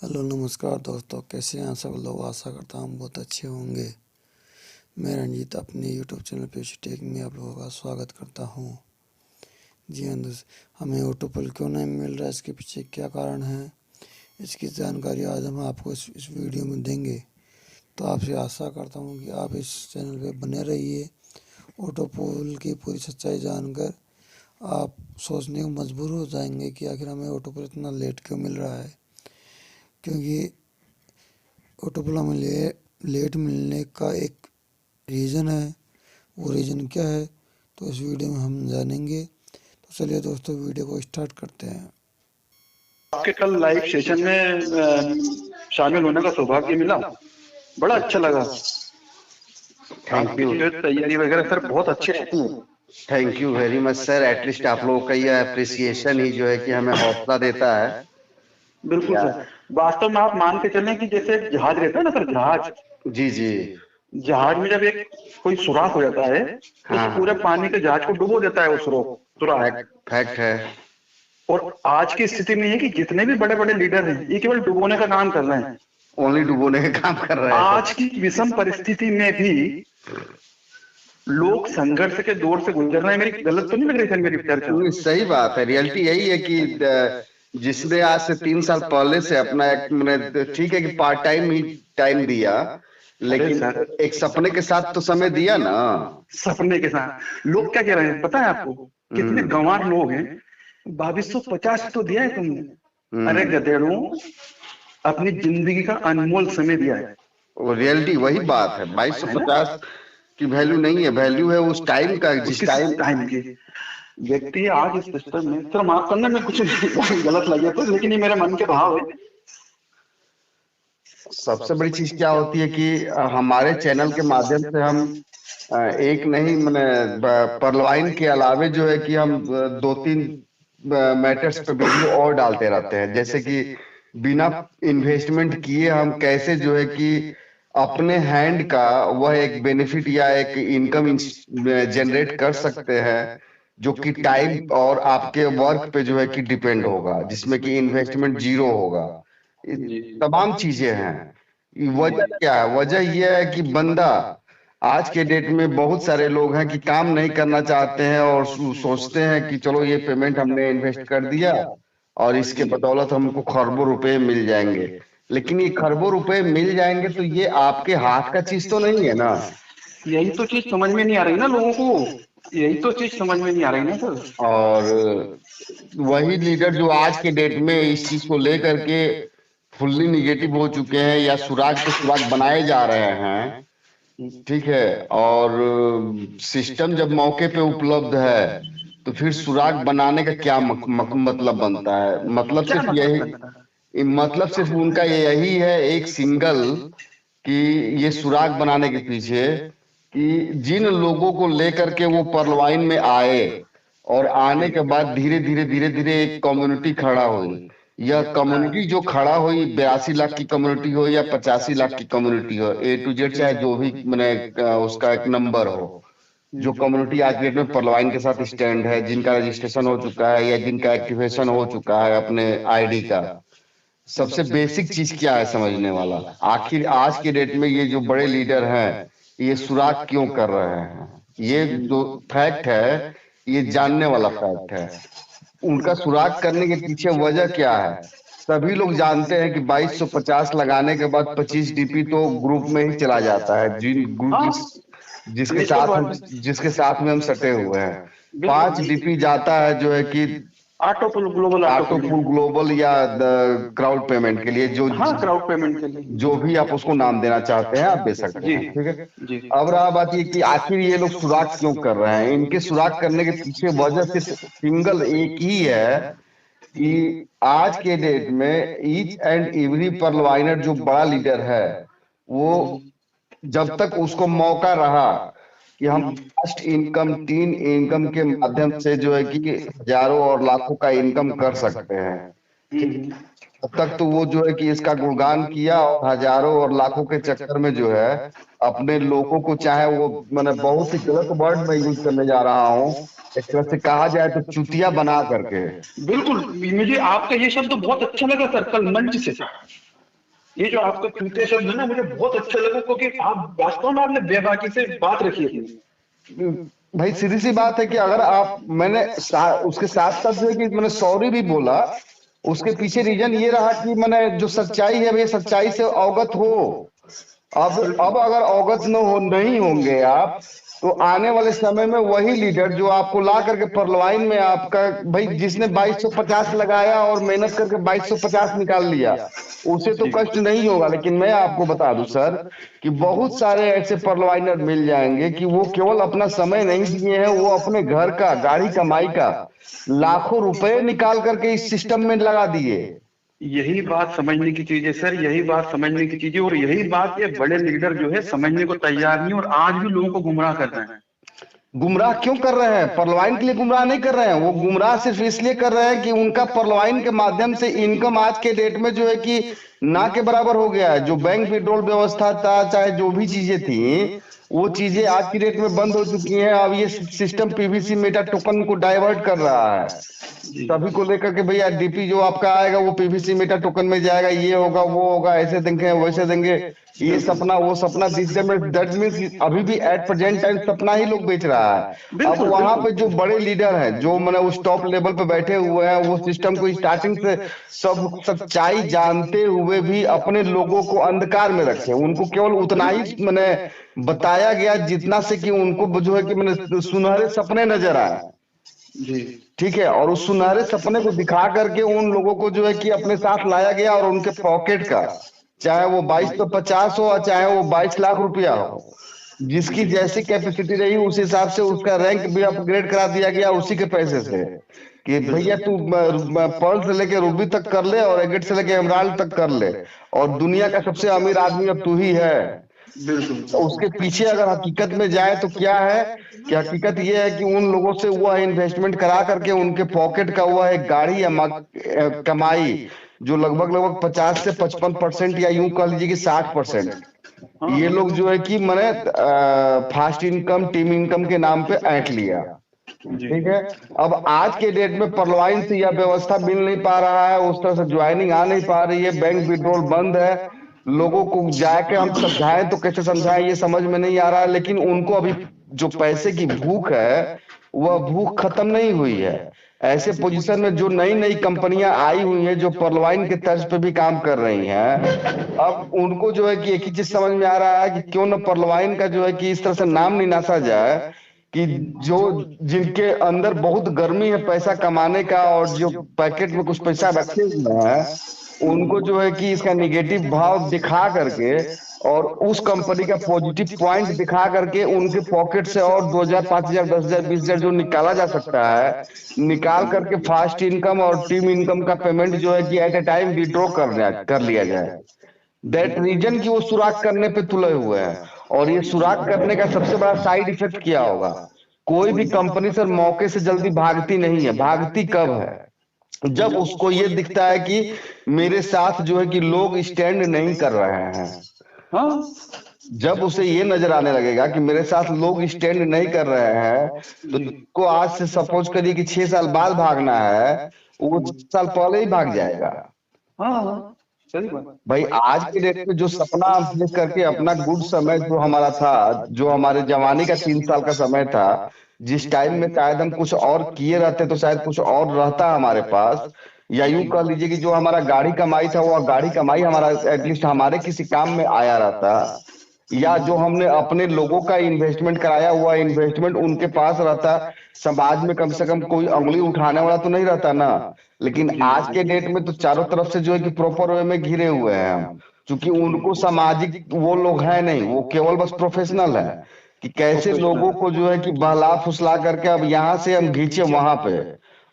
Hello नमस्कार दोस्तों, कैसे हैं सब लोग। आशा करता हूँ बहुत अच्छे होंगे। मैं रंजीत अपने यूट्यूब चैनल पे टेक में आप लोगों का स्वागत करता हूँ। जी हाँ दोस्त, हमें ऑटो पुल क्यों नहीं मिल रहा है, इसके पीछे क्या कारण है, इसकी जानकारी आज हम आपको इस वीडियो में देंगे। तो आपसे आशा करता हूँ कि आप इस चैनल पे बने रहिए। ऑटो पुल की पूरी सच्चाई जानकर आप सोचने को मजबूर हो जाएंगे कि आखिर हमें ऑटो पुल इतना लेट क्यों मिल रहा है। क्योंकि ऑटो पुल हमें लेट मिलने का एक रीज़न है। वो रीज़न क्या है, तो इस वीडियो में हम जानेंगे। तो चलिए दोस्तों, वीडियो को स्टार्ट करते हैं। आपके कल लाइव सेशन में शामिल होने का सौभाग्य मिला। बड़ा अच्छा लगा। थैंक आपकी यू। जो तैयारी वगैरह सर बहुत अच्छी रहती है। Thank you very much sir. At least आप लोगों का यह अप्रिसिएशन ही जो है कि हमें हौसला देता है। बिल्कुल सर। वास्तव में आप मान के चलें कि जैसे जहाज रहता है ना सर, जहाज जी जी। जहाज में जब एक कोई सुराख हो जाता है तो उस हाँ पूरे पानी के जहाज को डुबो देता है वो सुराख। फैक्ट फैक्ट है। और आज की स्थिति में है कि जितने भी बड़े बड़े लीडर हैं ये केवल डुबोने का काम कर रहे हैं। ओनली डुबोने का काम कर रहे आज हैं। की विषम परिस्थिति में भी लोग संघर्ष के दौर से गुजर रहे हैं। मेरी गलत तो नहीं लग रही सर मेरी चर्चा? नहीं, सही बात है। रियलिटी यही है कि जिसने आज से 3 साल पहले से अपना एक मैंने ठीक है कि पार्ट टाइम ही टाइम दिया, अरे लेकिन सर, एक सपने के साथ तो समय दिया ना। सपने के साथ लोग क्या कह रहे हैं पता है आपको? कितने हम्म गंवार लोग हैं। 2250 तो दिया है तुमने। अरे हम्म। गधेड़ों, अपनी जिंदगी का अनमोल समय दिया है। वो रियलिटी वही बात है। है ना? 2250 की वैल्यू नहीं है, वैल्यू है उस टाइम का जिस उसकी टाइम। टाइम की व्यक्ति आज इस सिस्टम में, सर माफ करना मैं कुछ गलत लगे तो, लेकिन ये मेरे मन के भाव है। सबसे बड़ी चीज क्या होती है कि हमारे चैनल के माध्यम से हम एक नहीं मैंने परलवाइन के अलावे जो है कि हम 2-3 मैटर्स पे वीडियो और डालते रहते हैं। जैसे कि बिना इन्वेस्टमेंट किए हम कैसे जो है कि अपने हैंड का वह एक बेनिफिट या एक इनकम जनरेट कर सकते हैं, जो कि टाइम और आपके वर्क पे जो है कि डिपेंड होगा, जिसमें कि इन्वेस्टमेंट जीरो होगा। जी। तमाम चीजें हैं। वजह क्या है? वजह यह है कि बंदा आज के डेट में बहुत सारे लोग हैं कि काम नहीं करना चाहते हैं और सोचते हैं कि चलो ये पेमेंट हमने इन्वेस्ट कर दिया और इसके बदौलत हमको खरबों रुपए मिल जाएंगे। लेकिन ये खरबों रुपए मिल जाएंगे तो ये आपके हाथ का चीज तो नहीं है ना। यही तो चीज समझ में नहीं आ रही ना लोगों को। यही तो चीज समझ में नहीं आ रही ना सर। और वही लीडर जो आज के डेट में इस चीज को लेकर के फुल्ली निगेटिव हो चुके हैं या सुराग पे सुराग बनाए जा रहे हैं, ठीक है। और सिस्टम जब मौके पे उपलब्ध है तो फिर सुराग बनाने का क्या मतलब बनता है? मतलब क्या सिर्फ मतलब बनता है? यही, मतलब सिर्फ उनका यही है एक सिंगल, कि ये सुराग बनाने के पीछे कि जिन लोगों को लेकर के वो परलवाइन में आए और आने के बाद धीरे धीरे एक कम्युनिटी खड़ा हुई। यह कम्युनिटी जो खड़ा हुई 82 लाख की कम्युनिटी हो या 85 लाख की कम्युनिटी हो, A to Z चाहे जो भी मैंने उसका एक नंबर हो, जो कम्युनिटी आज डेट में परलवाइन के साथ स्टैंड है, जिनका रजिस्ट्रेशन हो चुका है या जिनका एक्टिवेशन हो चुका है अपने आईडी का। सबसे बेसिक चीज क्या है समझने वाला? आखिर आज के डेट में ये जो बड़े लीडर हैं ये सुराग क्यों कर रहे हैं? ये जो फैक्ट है ये जानने वाला फैक्ट है। उनका सुराग करने के पीछे वजह क्या है? सभी लोग जानते हैं कि 2250 लगाने के बाद 25 डीपी तो ग्रुप में ही चला जाता है, जिन ग्रुप हाँ, जिसके नेचुरल साथ बात हम है। जिसके साथ में हम सटे हुए हैं। बिल्कुल। 5 डीपी जाता है जो है कि ऑटो पुल, ग्लोबल ऑटो ऑटो पुल। पुल ग्लोबल या क्राउड पेमेंट के लिए, जो हाँ, क्राउड पेमेंट के लिए। जो भी आप उसको नाम देना चाहते हैं आप दे सकते जी हैं, ठीक है। जी। अब रहा बात ये कि आखिर ये लोग सुराग क्यों कर रहे हैं? इनके सुराग करने के पीछे वजह सिर्फ सिंगल एक ही है कि आज के डेट में ईच एंड एवरी परलवाइनर जो बड़ा लीडर है, वो जब तक उसको मौका रहा कि हम फर्स्ट इनकम 3 इनकम के माध्यम से जो है कि हजारों और लाखों का इनकम कर सकते हैं, ठीक। तब तक तो वो जो है कि इसका गुणगान किया और हजारों और लाखों के चक्कर में जो है अपने लोगों को, चाहे वो मैंने बहुत ही गलत वर्ड में यूज करने जा रहा हूँ, एक तरह से कहा जाए तो चुतिया बना करके। बिल्कुल। मुझे आपका ये शब्द बहुत अच्छा लगा सर, कल मंच से। ये जो आपका चूते शब्द है ना, मुझे बहुत अच्छा लगा, क्योंकि आप वास्तव में आपने बेबाकी से बात रखी अपनी। भाई सीधी सी बात है कि अगर आप उसके साथ साथ जो है कि मैंने सॉरी भी बोला, उसके पीछे रीजन ये रहा कि मैंने जो सच्चाई है भाई सच्चाई से अवगत हो। अब अगर अवगत न हो नहीं होंगे आप, तो आने वाले समय में वही लीडर जो आपको ला करके परलवाइन में आपका, भाई जिसने 2250 लगाया और मेहनत करके 2250 निकाल लिया, उसे तो कष्ट नहीं होगा। लेकिन मैं आपको बता दूं सर कि बहुत सारे ऐसे परलवाइनर मिल जाएंगे कि वो केवल अपना समय नहीं दिए हैं, वो अपने घर का गाड़ी कमाई का लाखों रुपए निकाल करके इस सिस्टम में लगा दिए। यही बात समझने की चीज है सर, यही बात समझने की चीज है, और यही बात ये बड़े लीडर जो है समझने को तैयार नहीं, और आज भी लोगों को गुमराह कर रहे हैं। गुमराह क्यों कर रहे हैं? परलवाइन के लिए गुमराह नहीं कर रहे हैं, वो गुमराह सिर्फ इसलिए कर रहे हैं कि उनका परलवाइन के माध्यम से इनकम आज के डेट में जो है कि ना के बराबर हो गया है। जो बैंक विड्रॉल व्यवस्था था, चाहे जो भी चीजें थी, वो चीजें आज की डेट में बंद हो चुकी हैं। अब ये सिस्टम पीवीसी मेटा टोकन को डाइवर्ट कर रहा है सभी को लेकर के, भैया डीपी जो आपका आएगा वो पीवीसी मेटा टोकन में जाएगा, ये होगा वो होगा, ऐसे देंगे वैसे देंगे, ये बिल्कुल सपना वो सपना दिखने में, दैट मीन्स अभी भी एट प्रेजेंट टाइम सपना ही लोग बेच रहा है। अब बिल्कुल वहां पे बिल्कुल। जो बड़े लीडर हैं, जो मैंने उस टॉप लेवल पे बैठे हुए हैं, वो सिस्टम को स्टार्टिंग से सब सच्चाई जानते हुए भी अपने लोगों को अंधकार में रखे। उनको केवल उतना ही मैंने बताया गया जितना से कि उनको जो है कि मैंने सुनहरे सपने नजर आए। जी। ठीक है, और उस सुनहरे सपने को दिखा करके उन लोगों को जो है कि अपने साथ लाया गया, और उनके पॉकेट का, चाहे वो 2250 हो, चाहे वो 22 लाख रुपया हो, जिसकी जैसी कैपेसिटी रही उस हिसाब से उसका रैंक भी अपग्रेड करा दिया गया उसी के पैसे से, कि भैया तू पर्ल से लेके रूबी तक कर ले और एगेट से लेके एमराल्ड तक कर ले, और दुनिया का सबसे अमीर आदमी अब तू ही है। बिल्कुल तो उसके पीछे अगर हकीकत में जाए तो क्या है कि हकीकत यह है कि उन लोगों से वह इन्वेस्टमेंट करा करके उनके पॉकेट का वह एक गाड़ी या कमाई, जो लगभग लगभग 50 से 55% या यूं कह लीजिए कि 60%, हाँ ये लोग जो है कि मैंने फास्ट इनकम टीम इनकम के नाम पे ऐंठ लिया। जी। ठीक है, अब आज के डेट में परलवाइन से यह व्यवस्था मिल नहीं पा रहा है, उस तरह से ज्वाइनिंग आ नहीं पा रही है, बैंक विड्रॉल बंद है। लोगों को जाके हम समझाएं तो कैसे समझाएं ये समझ में नहीं आ रहा है, लेकिन उनको अभी जो पैसे की भूख है वह भूख खत्म नहीं हुई है। ऐसे पोजीशन में जो नई नई कंपनियां आई हुई हैं जो परलवाइन के तर्ज पे भी काम कर रही हैं, अब उनको जो है कि एक ही चीज समझ में आ रहा है कि क्यों न परलवाइन का जो है कि इस तरह से नाम निनासा जाए कि जो जिनके अंदर बहुत गर्मी है पैसा कमाने का, और जो पैकेट में कुछ पैसा रखे हुए हैं, उनको जो है कि इसका निगेटिव भाव दिखा करके और उस कंपनी का पॉजिटिव पॉइंट दिखा करके उनके पॉकेट से और 2000 5000 10,000 20,000 जो निकाला जा सकता है, निकाल करके फास्ट इनकम और टीम इनकम का पेमेंट जो है कि एट ए टाइम विड्रॉ कर लिया जाए। दैट रीजन की वो सुराग करने पे तुले हुए हैं। और ये सुराग करने का सबसे बड़ा साइड इफेक्ट क्या होगा? कोई भी कंपनी सर मौके से जल्दी भागती नहीं है। भागती कब है? जब उसको ये दिखता है कि मेरे साथ जो है कि लोग स्टैंड नहीं कर रहे हैं। हाँ जब उसे ये नजर आने लगेगा कि मेरे साथ लोग स्टैंड नहीं कर रहे हैं, तो जिसको आज से सपोज करिए कि 6 साल बाद भागना है, वो 6 साल पहले ही भाग जाएगा। हाँ हाँ, सही बात। भाई आज के डेट में जो सपना हम देख करके अपना गुड समय जो हमारा था, जो हमारे जवानी का 3 साल का समय था, जिस टाइम में शायद हम कुछ और किए रहते तो शायद कुछ और रहता हमारे पास, या यूं कह लीजिए कि जो हमारा गाड़ी कमाई था वो गाड़ी कमाई हमारा एटलीस्ट हमारे किसी काम में आया रहता, या जो हमने अपने लोगों का इन्वेस्टमेंट कराया हुआ इन्वेस्टमेंट उनके पास रहता, समाज में कम से कम कोई उंगली उठाने वाला तो नहीं रहता ना। लेकिन आज के डेट में तो चारों तरफ से जो है कि प्रॉपर वे में घिरे हुए हैं हम, क्योंकि उनको सामाजिक वो लोग है नहीं, वो केवल बस प्रोफेशनल है कि कैसे लोगों को जो है कि बहला फुसला करके अब यहाँ से हम घींचे वहां पे,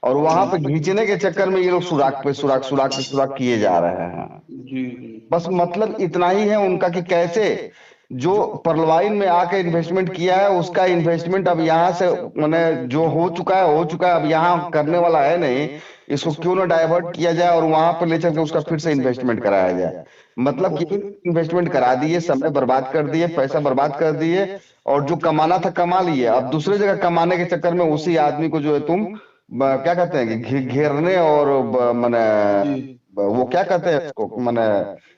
और वहां पे घींचने के चक्कर में ये लोग सुराग पे सुराग सुराग पे सुराग किए जा रहे हैं। जी जी। बस मतलब इतना ही है उनका कि कैसे जो परलवाइन में आके इन्वेस्टमेंट किया है उसका इन्वेस्टमेंट अब यहाँ से मैंने जो हो चुका है, अब यहाँ करने वाला है नहीं, इसको क्यों ना डाइवर्ट किया जाए और वहां पर ले चल के उसका फिर से इन्वेस्टमेंट कराया जाए। मतलब कि इन्वेस्टमेंट करा दिए, समय बर्बाद कर दिए, पैसा बर्बाद कर दिए, और जो कमाना था कमा लिए, अब दूसरे जगह कमाने के चक्कर में उसी आदमी को जो है तुम क्या कहते हैं कि घेरने और मैंने वो क्या कहते हैं उसको, मैंने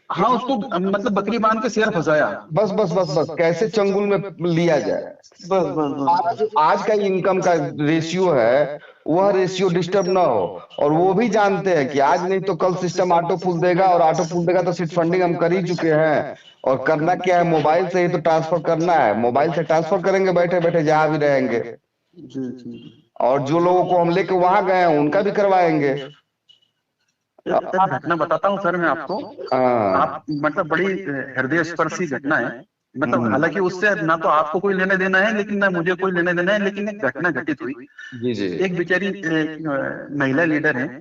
हाँ उसको मतलब बकरी बांध के शेर फंसाया। बस बस बस बस कैसे चंगुल में लिया जाए। बस बस बस आज बस। आज का इनकम का रेशियो है, वह रेशियो डिस्टर्ब ना हो। और वो भी जानते हैं कि आज नहीं तो कल सिस्टम ऑटो पुल देगा, और ऑटो पुल देगा तो सीट फंडिंग हम कर ही चुके हैं। और करना क्या है, मोबाइल से ही तो ट्रांसफर करना है, मोबाइल से ट्रांसफर करेंगे बैठे बैठे जहां भी रहेंगे। जी जी। और जो लोगों को हम लेके वहां गए हैं उनका भी करवाएंगे। एक घटना बताता हूँ सर मैं आपको। आप हाँ। मतलब बड़ी हृदय स्पर्शी घटना है। मतलब हम्म। हालांकि उससे ना तो आपको कोई लेने देना है, लेकिन ना मुझे कोई लेने देना है, लेकिन एक घटना घटित हुई। जी जी। एक बेचारी महिला लीडर है,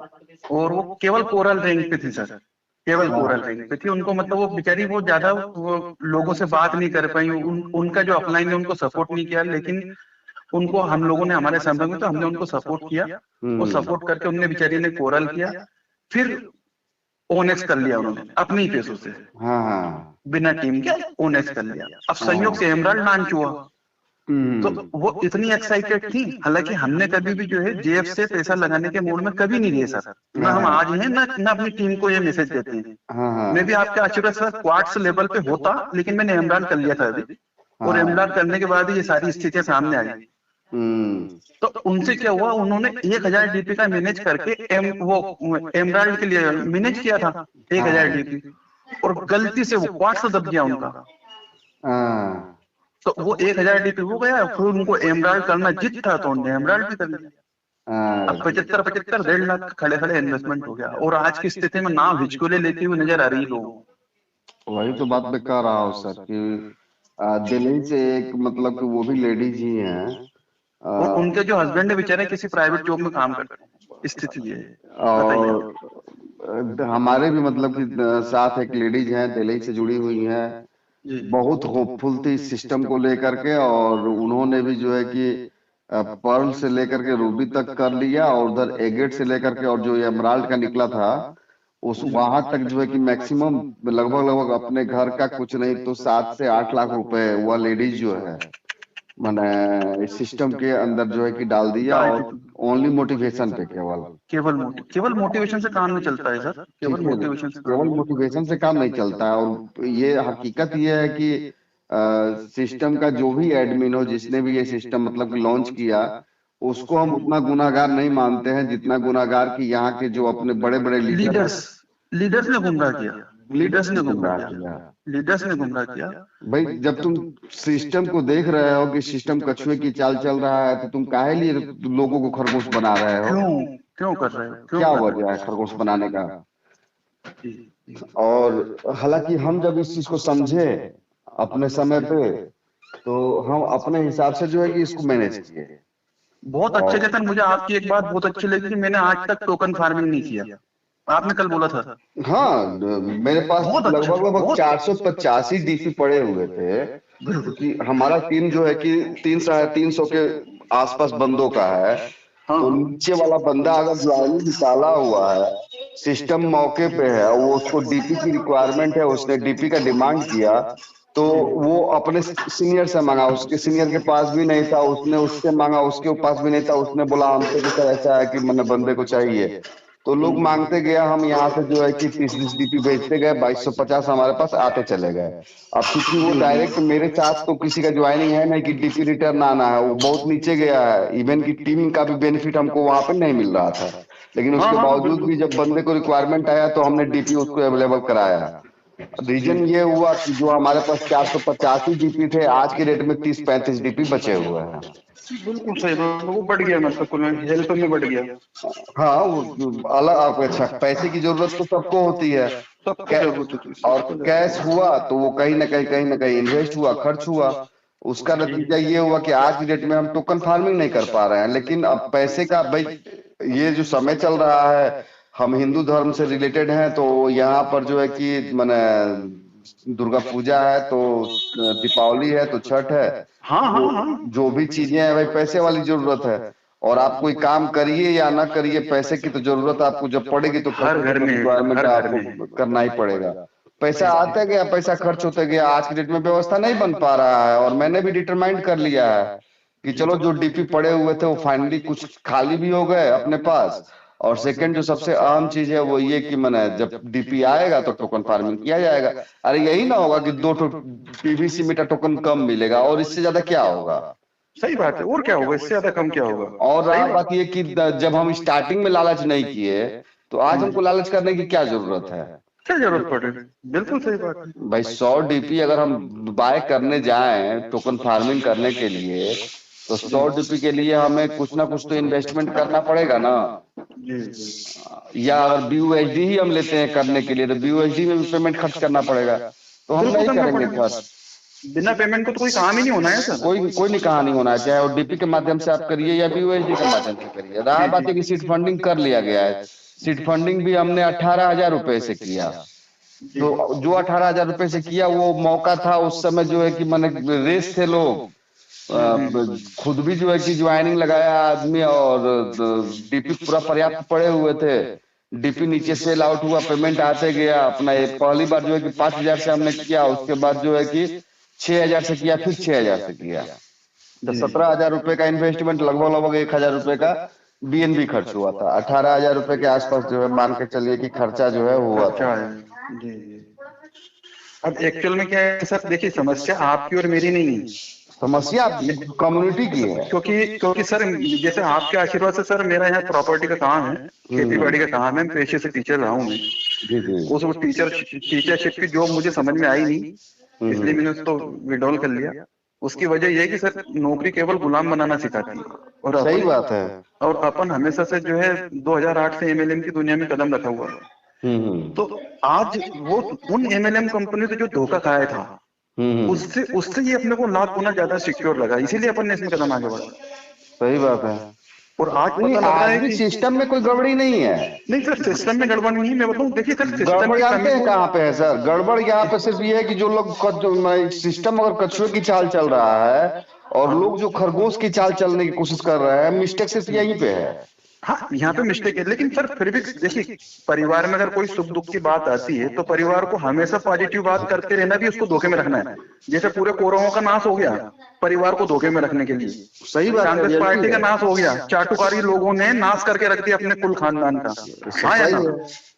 और वो केवल कोरल रैंक पे थी सर। केवल कोरल हाँ रैंक पे थी। उनको मतलब वो बेचारी वो ज्यादा वो लोगों से बात नहीं कर पाई। उनका जो अपलाइन है उनको सपोर्ट नहीं किया, लेकिन उनको हम लोगों ने हमारे संबंध में तो हमने उनको सपोर्ट किया। और हम्म। सपोर्ट करके उनने बेचारी ने कोरल किया। फिर ओनेक्स कर लिया उन्होंने अपने ही पैसों से, हाँ हाँ। बिना टीम के ओनेक्स कर लिया। अब संयोग से हाँ। एमराल्ड लॉन्च हुआ। तो हम्म। वो इतनी एक्साइटेड थी। हालांकि हमने कभी भी जो है जेब से पैसा लगाने के मूड में कभी नहीं लिए सर। ना हम हाँ आज हैं, ना अपनी टीम को ये मैसेज देते हैं। हाँ मैं भी हाँ आपके आशीर्वाद सर क्वार्ट्स लेवल पे होता, लेकिन मैंने एमराल्ड कर लिया था अभी। और हाँ। एमराल्ड करने के बाद ही ये सारी स्थितियां सामने आई। हम्म। तो उनसे क्या हुआ, उन्होंने 1000 डीपी का मैनेज करके वो एमराल्ड के लिए मैनेज किया था, 1000 हाँ डीपी। और गलती से वो क्वार्ट्स दब गया उनका। हाँ तो वो 1000 डीपी हो गया। फिर उनको एमराल्ड करना जित था, तो उन्होंने एमराल्ड भी कर लिया। अब हाँ। 75 1.5 लाख खड़े खड़े इन्वेस्टमेंट हो गया, और आज की स्थिति में नाव हिचकोले लेती हुई नजर आ रही है लोगों को। वही तो बात मैं कह रहा हूँ सर कि दिल्ली से एक मतलब कि वो भी लेडीज ही हैं। और आ, उनके जो हस्बैंड है बेचारे किसी प्राइवेट जॉब में काम करते हैं। स्थिति ये है, बताइए आप। और हमारे भी मतलब कि साथ एक लेडीज हैं दिल्ली से जुड़ी हुई हैं। जी बहुत होपफुल थी इस सिस्टम को लेकर के, और उन्होंने भी जो है कि पर्ल से लेकर के रूबी तक कर लिया, और उधर एगेट से लेकर के और जो ये एमराल्ड का निकला था उस जी। वहां तक जो है कि मैक्सिमम लगभग लगभग अपने घर का कुछ नहीं तो 7 से 8 लाख रुपए वह लेडीज जो है मैंने इस सिस्टम के अंदर जो है कि डाल दिया, डाल और चुकी। ओनली मोटिवेशन पे केवल। केवल मोटिवेशन से काम नहीं चलता है सर। केवल ठीक है, मोटिवेशन से काम केवल मोटिवेशन से काम नहीं चलता है। और ये हकीकत ये है कि सिस्टम का जो भी एडमिन हो, जिसने भी ये सिस्टम मतलब कि लॉन्च किया, उसको हम उतना गुनाहगार नहीं मानते हैं जितना गुनाहगार की यहाँ के जो अपने बड़े बड़े लीडर लीडर्स। हैं। लीडर्स ने गुमराह किया। लीडर्स लीडर्स ने ने गुमराह गुमराह किया। किया। लीडर्स ने गुमराह किया। भाई जब तुम सिस्टम को देख रहे हो कि सिस्टम कछुए की चाल चल रहा है, तो तुम काहे लिए लोगों को खरगोश बना रहे हो? क्यों? क्यों कर रहे हो? क्यों क्या कर रहे वजह है खरगोश बनाने का? हो? जी जी। और हालांकि हम जब इस चीज को समझे अपने समय पे, तो हम अपने हिसाब से जो है कि इसको मैनेज किए। बहुत अच्छे और चेतन, मुझे आपकी एक बात बहुत अच्छी लगी कि मैंने आज तक टोकन फार्मिंग नहीं किया। आपने कल बोला था। हाँ, मेरे पास बहुत अच्छा, लगभग लगभग बहुत 485 डीपी पड़े हुए थे, बिल्कुल। क्योंकि हमारा टीम जो है कि 300 350 के आसपास बंदों का है। हाँ तो हाँ। नीचे वाला बंदा अगर ज्वाइनिंग निकाला हुआ है, सिस्टम मौके पे है, वो उसको डीपी की रिक्वायरमेंट है, उसने डीपी का डिमांड किया, तो वो अपने सीनियर से मांगा, उसके सीनियर के पास भी नहीं था, उसने उससे मांगा, उसके पास भी नहीं था, उसने बोला हमसे भी सर ऐसा है कि मैंने बंदे को चाहिए। तो लोग मांगते गया, हम यहाँ से जो है कि 30 20 डीपी भेजते गए, 2250 हमारे पास आते चले गए। अब चूंकि वो डायरेक्ट मेरे साथ तो किसी का ज्वाइनिंग है नहीं कि डीपी रिटर्न आना है, वो बहुत नीचे गया है, इवन की टीम का भी बेनिफिट हमको वहां पे नहीं मिल रहा था। लेकिन हाँ उसके हाँ बावजूद बिल्कुल। भी जब बंदे को रिक्वायरमेंट आया तो हमने डीपी उसको अवेलेबल कराया। जी। रीजन ये हुआ कि जो हमारे पास 485 डीपी थे, आज के डेट में 30 35 डीपी बचे हुए हैं। बिल्कुल सही बात, वो बढ़ गया, मतलब कुल हेल्प में बढ़ गया। हाँ, वो अलग अच्छा, पैसे की जरूरत तो सबको होती है। सबको कै, जरूरत होती है, और सबको कैश जरूरत हुआ तो वो कहीं ना कहीं इन्वेस्ट हुआ, खर्च हुआ। उसका नतीजा ये हुआ कि आज की डेट में हम टोकन फार्मिंग नहीं कर पा रहे हैं। लेकिन अब पैसे का भाई, ये जो समय चल रहा है, हम हिंदू धर्म से रिलेटेड हैं, तो यहाँ पर जो है कि मैंने दुर्गा पूजा है, तो दीपावली है, तो छठ है, है। हाँ जो हाँ हाँ। जो भी चीजें हैं भाई पैसे वाली जरूरत है। और आप कोई काम करिए या ना करिए, पैसे की तो जरूरत आपको जब पड़ेगी तो हर पैसे घर का में है सर, रिक्वायरमेंट हर घर आपको में है। करना ही पड़ेगा। पैसा आता गया, पैसा खर्च होता गया, आज की डेट में व्यवस्था नहीं बन पा रहा है। और मैंने भी डिटरमाइंड कर लिया है कि चलो जो डीपी पड़े हुए थे वो फाइनली कुछ खाली भी हो गए अपने पास, और सेकंड जो सबसे अहम चीज है वो ये कि मैंने जब डीपी आएगा तो टोकन फार्मिंग किया जाएगा। अरे यही ना होगा कि 2 पीवीसी मीटर टोकन कम मिलेगा, और इससे ज्यादा क्या होगा? सही बात है, और क्या होगा, इससे ज्यादा कम क्या होगा। और सही रहा बात। बात ये कि जब हम स्टार्टिंग में लालच नहीं किए तो आज हमको लालच करने की क्या जरूरत है? क्या जरूरत पड़ रही है, बिल्कुल सही बात है। भाई 100 डीपी अगर हम बाय करने जाएं टोकन फार्मिंग करने के लिए, तो 100 डीपी के लिए हमें कुछ ना कुछ तो इन्वेस्टमेंट करना पड़ेगा ना। जी जी। या अगर BUSD ही हम लेते हैं करने के लिए तो BUSD में भी पेमेंट खर्च करना पड़ेगा, तो हम बिल्कुल नहीं करना करेंगे पड़ेगा। खर्च। बिना पेमेंट को तो कोई काम ही नहीं होना है सर। कोई नहीं, कहा नहीं होना चाहे और डीपी के माध्यम से आप करिए या BUSD के माध्यम से करिए। रहा बात है कि सीड फंडिंग कर लिया गया है, सीड फंडिंग भी हमने 18,000 रुपए से किया। तो जो 18,000 रुपए से किया वो मौका था उस समय जो है कि मैंने रेस थे लोग, खुद भी जो है कि ज्वाइनिंग लगाया आदमी, और डीपी पूरा पर्याप्त पड़े हुए थे। डीपी नीचे सेल आउट हुआ, पेमेंट आते गया अपना। ये पहली बार जो है कि 5,000 से हमने किया, उसके बाद जो है कि 6,000 से किया, फिर 6,000 से किया। तो 17,000 रुपए का इन्वेस्टमेंट, लगभग 1,000 रुपए का BNB खर्च हुआ था। 18,000 रुपए के आसपास जो है मान के चलिए कि खर्चा जो है हुआ खर्चा था। है। जी जी। अब एक्चुअल में क्या है सर, देखिए समस्या आपकी और मेरी नहीं है, समस्या कम्युनिटी की है। क्योंकि क्योंकि सर जैसे आपके आशीर्वाद से सर मेरा यहाँ प्रॉपर्टी का काम है, खेती बाड़ी का काम है, पेशे से टीचर रहा हूँ मैं। जी जी। उस टीचरशिप की जॉब मुझे समझ में आई नहीं, इसलिए मैंने उसको विड्रॉल कर लिया। उसकी वजह यह है कि सर नौकरी केवल गुलाम बनाना सिखाती है, और सही अपन बात है। हमेशा से जो है 2008 से MLM की दुनिया में कदम रखा हुआ है। तो आज वो उन MLM कंपनी से जो धोखा खाया था, उससे उससे ये अपने को लाख गुना ज्यादा सिक्योर लगा, इसीलिए अपन ने इसमें कदम आगे बढ़ा। सही बात है। और आज नहीं, पता लग रहा आज है भी कि सिस्टम में कोई गड़बड़ी नहीं है। नहीं सर, सिस्टम में गड़बड़ नहीं है, मैं बताऊं, देखिए सर सिस्टम गड़बड़ की जानते कमी हैं कहाँ पे है सर? गड़बड़ यहाँ पे सिर्फ ये है कि जो लोग सिस्टम अगर कछुए की चाल चल रहा है और लोग जो खरगोश की चाल चलने की कोशिश कर रहे हैं, मिस्टेक सिर्फ यहीं पे है। हाँ, यहाँ पे मिस्टेक है, लेकिन सर फिर भी देखिए, परिवार में अगर कोई सुख दुख की बात आती है तो परिवार को हमेशा पॉजिटिव बात करते रहना भी उसको धोखे में रखना है। जैसे पूरे कौरवों का नाश हो गया परिवार को धोखे में रखने के लिए, सही बात है, कांग्रेस पार्टी का है। नाश हो गया, चाटुकारी लोगों ने नाश करके रख दिया अपने कुल खानदान का। हाँ या सही ना? है।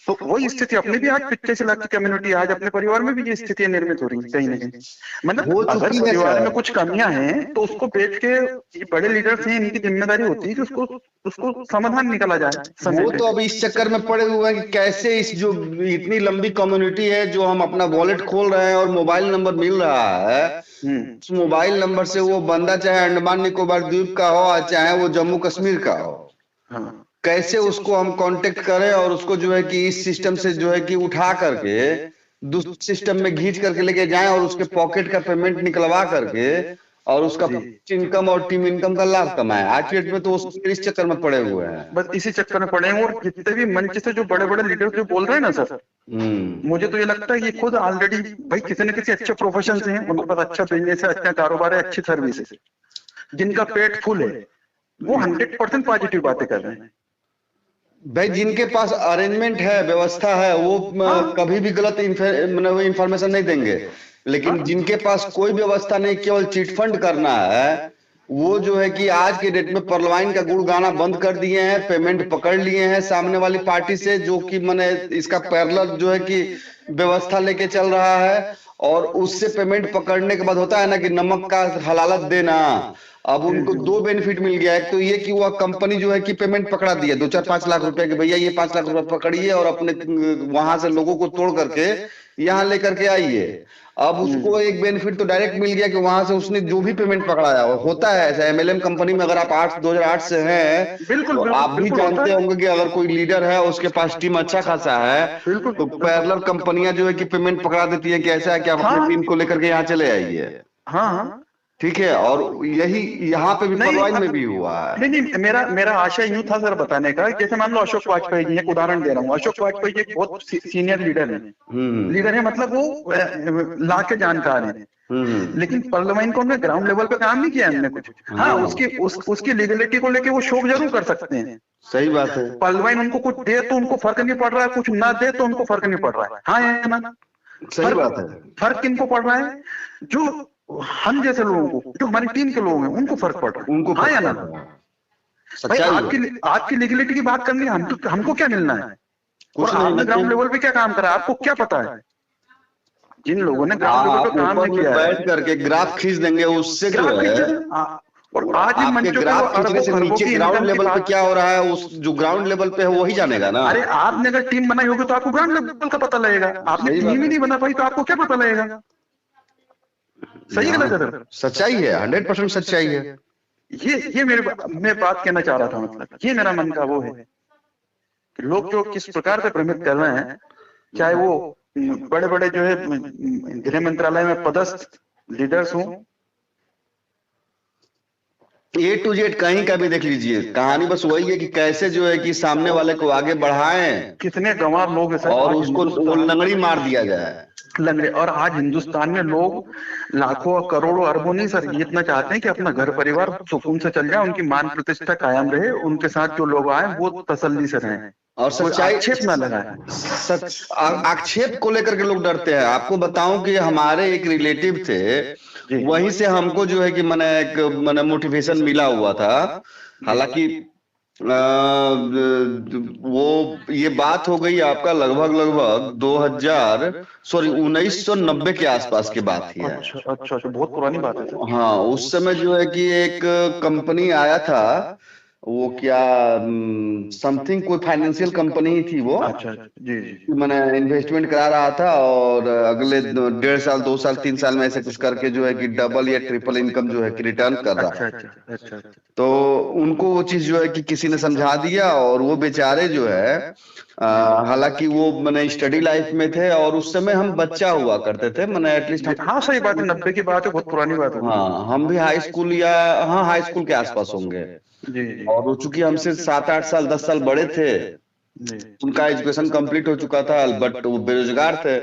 तो वही स्थिति अपनी भी आज 85 लाख की कम्युनिटी, आज अपने परिवार में भी ये स्थितियां निर्मित हो रही है कहीं ना कहीं। मतलब हो अगर चुकी है परिवार सर। में कुछ कमियां हैं तो उसको बैठ के, ये बड़े लीडर्स हैं, इनकी जिम्मेदारी होती है कि उसको उसको समाधान निकाला जाए समय वो पे। तो अभी इस चक्कर में पड़े हुए हैं कि कैसे इस जो इतनी लंबी कम्युनिटी है, जो हम अपना वॉलेट खोल रहे हैं और मोबाइल नंबर मिल रहा है, उस मोबाइल नंबर से वो बंदा चाहे अंडमान निकोबार द्वीप का हो चाहे वो जम्मू कश्मीर का हो, हाँ कैसे उसको हम कांटेक्ट करें और उसको जो है कि इस सिस्टम से जो है कि उठा करके दूसरे सिस्टम में घींच करके लेके जाएं और उसके पॉकेट का पेमेंट निकलवा करके और उसका इनकम और टीम इनकम का लाभ कमाए। आज की डेट में तो इस चक्कर में पड़े हुए हैं। बस इसी चक्कर में पड़े हैं। और जितने भी मंच से जो बड़े बड़े लीडर जो बोल रहे हैं ना सर, मुझे तो ये लगता है कि खुद ऑलरेडी भाई किसी न किसी अच्छे प्रोफेशन से हैं, उनके पास अच्छा बिजनेस है, अच्छा कारोबार है, अच्छी सर्विस है, जिनका पेट फुल है, वो 100% पॉजिटिव बातें कर रहे हैं। भाई जिनके पास अरेंजमेंट है, व्यवस्था है, वो कभी भी गलत इंफॉर्मेशन नहीं देंगे। लेकिन जिनके पास कोई व्यवस्था नहीं, केवल चिट फंड करना है, वो जो है कि आज के डेट में परलवाइन का गुड़ गाना बंद कर दिए हैं, पेमेंट पकड़ लिए हैं सामने वाली पार्टी से, जो कि मैंने इसका पैरेलल जो है कि व्यवस्था लेके चल रहा है। और उससे पेमेंट पकड़ने के बाद होता है ना कि नमक का हलालत देना। अब उनको 2 बेनिफिट मिल गया। एक तो ये कि वह कंपनी जो है कि पेमेंट पकड़ा दिया 2-4-5 लाख रुपए के, भैया ये 5 लाख रुपए पकड़िए और अपने वहां से लोगों को तोड़ करके यहाँ लेकर के आइए। अब उसको एक बेनिफिट तो डायरेक्ट मिल गया कि वहां से उसने जो भी पेमेंट पकड़ाया, होता है ऐसा MLM कंपनी में। अगर आप 2008 से हैं तो आप भी जानते होंगे कि अगर कोई लीडर है उसके पास टीम अच्छा खासा है तो पैरेलल कंपनियां जो है कि पेमेंट पकड़ा देती है कि ऐसा है कि आप अपनी टीम को लेकर के यहाँ चले आइए। हाँ ठीक है। और यही यहाँ पे भी परवाइन में भी हुआ है। नहीं, मेरा आशय यूं था सर बताने का, जैसे मान लो अशोक वाजपेयी जी, एक उदाहरण दे रहा हूँ। अशोक वाजपेयी जी एक बहुत सीनियर लीडर है, मतलब वो ला के जानकार है, लेकिन पार्लियामेंट को उन्होंने ग्राउंड लेवल पे काम नहीं किया हमने कुछ। हाँ, उसकी लीगलिटी को लेके वो शोक जरूर कर सकते हैं। सही बात है। पार्लियामेंट उनको कुछ दे तो उनको फर्क नहीं पड़ रहा है, कुछ ना दे तो उनको फर्क नहीं पड़ रहा है। हाँ या ना? सही बात है। फर्क किनको पड़ रहा है? जो हम जैसे लोगों को, जो हमारी टीम के लोग हैं, उनको फर्क पड़ रहा है। उनको हाँ या ना? भाई सच्चाई है। आपकी लीगलिटी की बात करनी है, हमको क्या मिलना है? कुछ और नहीं आपने ग्राउंड लेकिन लेवल पे क्या काम करा, आपको क्या पता है? जिन लोगों ने ग्राउंड लेवल आप पे काम ऊपर नहीं में किया बैठ है, करके ग्राफ खींच देंगे, उससे जो ग्राफ खींच है देते हैं। और आज इन आपके मंचों पे वो ग्राफ खींचने अरबों से खरबों नीचे की ग्राउंड इनकम की लेवल पे बात। क्या हो रहा है, उस जो ग्राउंड लेवल पे है वही जानेगा ना। अरे आपने अगर टीम बनाई होगी तो आपको ग्राउंड लेवल का पता लगेगा, आपने सही टीम बात ही है। नहीं बना पाई तो आपको क्या पता लगेगा? सही गलत है हाँ, सर? सच्चाई है, 100% सच्चाई है। ये मैं बात कहना चाह रहा था, मतलब ये मेरा मन का वो है कि लोग जो किस प्रकार से भ्रमित कर रहे हैं, चाहे वो बड़े बड़े जो है गृह मंत्रालय में पदस्थ लीडर्स हों, A to Z कहीं का भी देख लीजिए, कहानी बस वही है कि कैसे जो है कि सामने वाले को आगे बढ़ाएं कितने गंवार लोग हैं सर और आज उसको वो हिंदुस्तान लंगड़ी मार दिया जाए। लग रहे। और आज हिंदुस्तान में लोग लाखों करोड़ों अरबों नहीं सर, ये इतना चाहते हैं कि अपना घर परिवार सुकून से चल जाए, उनकी मान प्रतिष्ठा कायम रहे, उनके साथ जो लोग आए वो तसल्ली से रहें, और कोई सच्चाई आक्षेप ना लगाए। आक्षेप को लेकर के लोग डरते हैं। आपको बताऊं कि हमारे एक रिलेटिव थे, जी वहीं से हमको जो है कि मैंने एक मैंने मोटिवेशन मिला हुआ था। हालांकि वो ये बात हो गई आपका लगभग लगभग 1990 के आसपास की बात ही है। अच्छा अच्छा अच्छा, बहुत पुरानी बात है सर। हाँ, उस समय जो है कि एक कंपनी आया था, वो क्या समथिंग कोई फाइनेंशियल कंपनी ही थी वो। अच्छा अच्छा, जी जी जी। मैंने इन्वेस्टमेंट करा रहा था और अगले 1.5 साल 2 साल 3 साल में ऐसे कुछ करके जो है कि डबल या ट्रिपल इनकम जो है कि रिटर्न कर रहा अच्छा था। अच्छा अच्छा अच्छा। तो उनको वो चीज जो है कि किसी ने समझा दिया और वो बेचारे जो है हालांकि वो मैंने स्टडी लाइफ में थे और उस समय हम बच्चा हुआ करते थे, मैंने एटलीस्ट जी, हाँ सही बात है, 90 की बात है, बहुत पुरानी बात होगी। हाँ हम भी हाई स्कूल या हाँ हाई स्कूल के आसपास होंगे। जी जी और वो चूंकि हमसे 7 8 साल 10 साल बड़े थे, जी। उनका एजुकेशन कंप्लीट हो चुका था, बट वो बेरोजगार थे।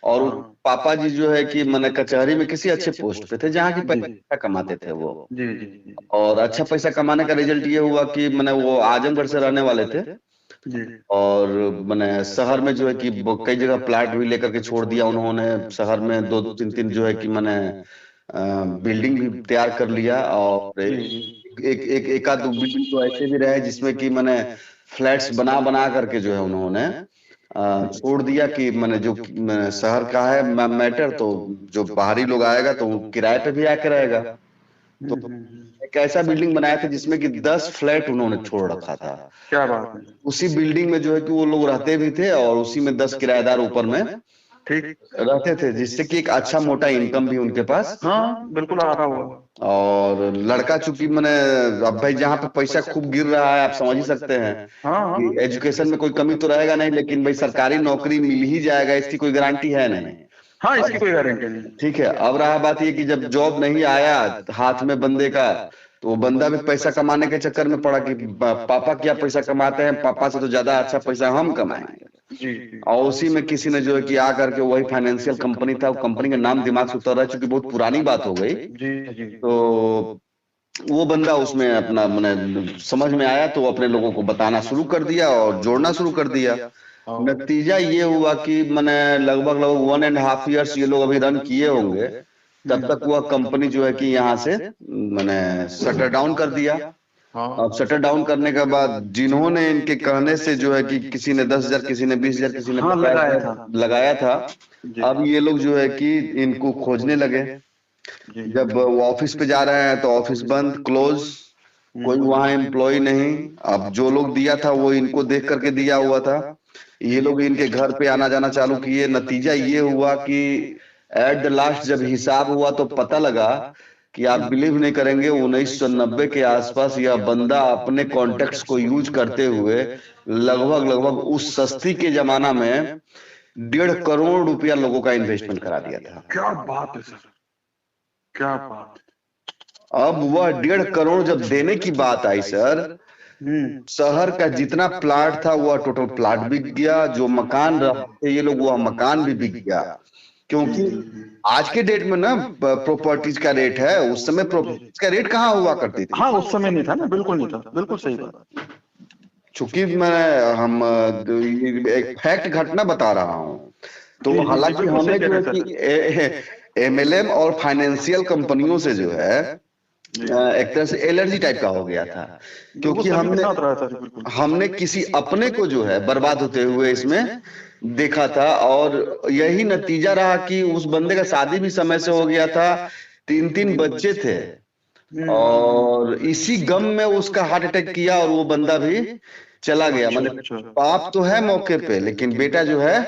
और वो पापा जी जो है कि मैंने कचहरी में किसी अच्छे पोस्ट पे थे जहाँ की पैसा कमाते थे वो। जी जी जी और अच्छा पैसा कमाने का रिजल्ट ये हुआ कि मैंने वो आजमगढ़ से रहने वाले थे जी। और मैंने शहर में जो है कि कई जगह प्लाट भी लेकर के छोड़ दिया उन्होंने। शहर में 2 3 जो है कि मैंने बिल्डिंग भी तैयार कर लिया और एक आध बिल्डिंग तो ऐसे भी रहे जिसमें कि मैंने फ्लैट्स बना बना करके जो है उन्होंने छोड़ दिया कि मैंने जो शहर का है मैटर, तो जो बाहरी लोग आएगा तो वो किराए पे भी आके रहेगा। तो एक ऐसा बिल्डिंग बनाया था जिसमें कि 10 फ्लैट उन्होंने छोड़ रखा था। क्या बात है। उसी बिल्डिंग में जो है कि वो लोग रहते भी थे और उसी में 10 किराएदार ऊपर में ठीक। रहते थे, जिससे कि एक अच्छा मोटा इनकम भी उनके पास। हाँ बिल्कुल आ रहा हुआ। और लड़का चूंकि मैंने अब भाई जहाँ पे पैसा खूब गिर रहा है आप समझ ही सकते हैं हाँ कि एजुकेशन में कोई कमी तो रहेगा नहीं, लेकिन भाई सरकारी नौकरी मिल ही जाएगा इसकी कोई गारंटी है नहीं। हाँ, इसकी कोई गारंटी नहीं। ठीक है, अब रहा बात ये कि जब जॉब नहीं आया हाथ में बंदे का, तो वो बंदा भी पैसा कमाने के चक्कर में पड़ा कि पापा क्या पैसा कमाते हैं, पापा से तो ज्यादा अच्छा पैसा हम कमाएंगे। जी जी और उसी में किसी ने जो है कि आ करके वही फाइनेंशियल कंपनी था, वो कंपनी का नाम दिमाग से उतर रहा है चूंकि बहुत पुरानी बात हो गई। जी जी। तो वो बंदा उसमें अपना मैंने समझ में आया तो अपने लोगों को बताना शुरू कर दिया और जोड़ना शुरू कर दिया। नतीजा ये हुआ कि मैंने लगभग लगभग 1.5 ईयर्स ये लोग अभी रन किए होंगे, तब तक वह कंपनी जो है कि यहाँ से मैंने शटर डाउन कर दिया। अब शटर डाउन करने के बाद जिन्होंने इनके कहने से जो है कि किसी ने 10,000 किसी ने 20,000 किसी ने हाँ, 50,000 लगाया था, अब ये लोग जो है कि इनको खोजने लगे। जब वो ऑफिस पे जा रहे हैं तो ऑफिस बंद क्लोज, कोई वहां एम्प्लॉय नहीं। अब जो लोग दिया था वो इनको देख करके दिया हुआ था, ये लोग इनके घर पे आना जाना चालू किए। नतीजा ये हुआ कि एट द लास्ट जब हिसाब हुआ तो पता लगा कि आप बिलीव नहीं करेंगे 1990 के आसपास यह बंदा अपने कॉन्टेक्ट्स को यूज करते हुए लगभग लगभग उस सस्ती के जमाना में 1.5 करोड़ रुपया लोगों का इन्वेस्टमेंट करा दिया था। क्या बात है सर, क्या बात। अब वह 1.5 करोड़ जब देने की बात आई सर, शहर का जितना प्लाट था वह टोटल प्लाट बिक गया, जो मकान रहे ये लोग वह मकान भी बिक गया। क्योंकि आज के डेट में ना प्रॉपर्टीज का रेट है, उस समय प्रॉपर्टीज का रेट कहाँ हुआ करती थी। हाँ उस समय नहीं था ना, बिल्कुल नहीं था, बिल्कुल सही बात। चूंकि मैं हम एक फैक्ट घटना बता रहा हूँ, तो हालांकि हमें जो है कि MLM और फाइनेंशियल कंपनियों से जो है एक तरह से एलर्जी टाइप का हो गया था, क्योंकि वो सभी के हमने साथ रहा था जी, बिल्कुल। हमने किसी अपने को जो है बर्बाद होते हुए इसमें देखा था, और यही नतीजा रहा कि उस बंदे का शादी भी समय से हो गया था, 3-3 बच्चे थे, और इसी गम में उसका हार्ट अटैक किया और वो बंदा भी चला गया। अच्छा मतलब अच्छा। बाप तो है मौके पे, लेकिन बेटा जो है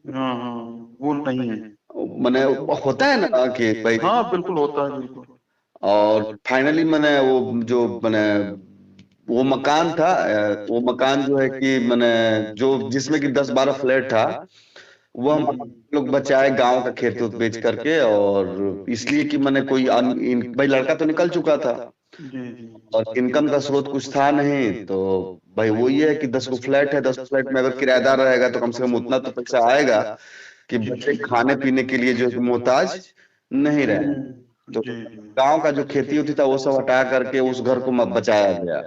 हाँ हाँ, वो नहीं है। मैंने होता है ना कि भाई, हाँ बिल्कुल होता है, बिल्कुल। और फाइनली मैंने वो जो मैंने वो मकान था, वो मकान जो है कि मैंने जो जिसमें कि 10-12 फ्लैट था, वो हम लोग बचाए गांव का खेत उत बेच करके, और इसलिए कि मैंने कोई भाई लड़का तो निकल चुका था जी जी। और इनकम का स्रोत कुछ था नहीं, तो भाई वो ये है कि 10 गो फ्लैट है, 10 फ्लैट में अगर किराएदार रहेगा तो कम से कम उतना तो पैसा आएगा कि जी बच्चे जी। खाने पीने के लिए जो मोहताज नहीं रहे। तो जी जी। गांव का जो खेती होती था वो सब हटा करके उस घर को बचाया गया।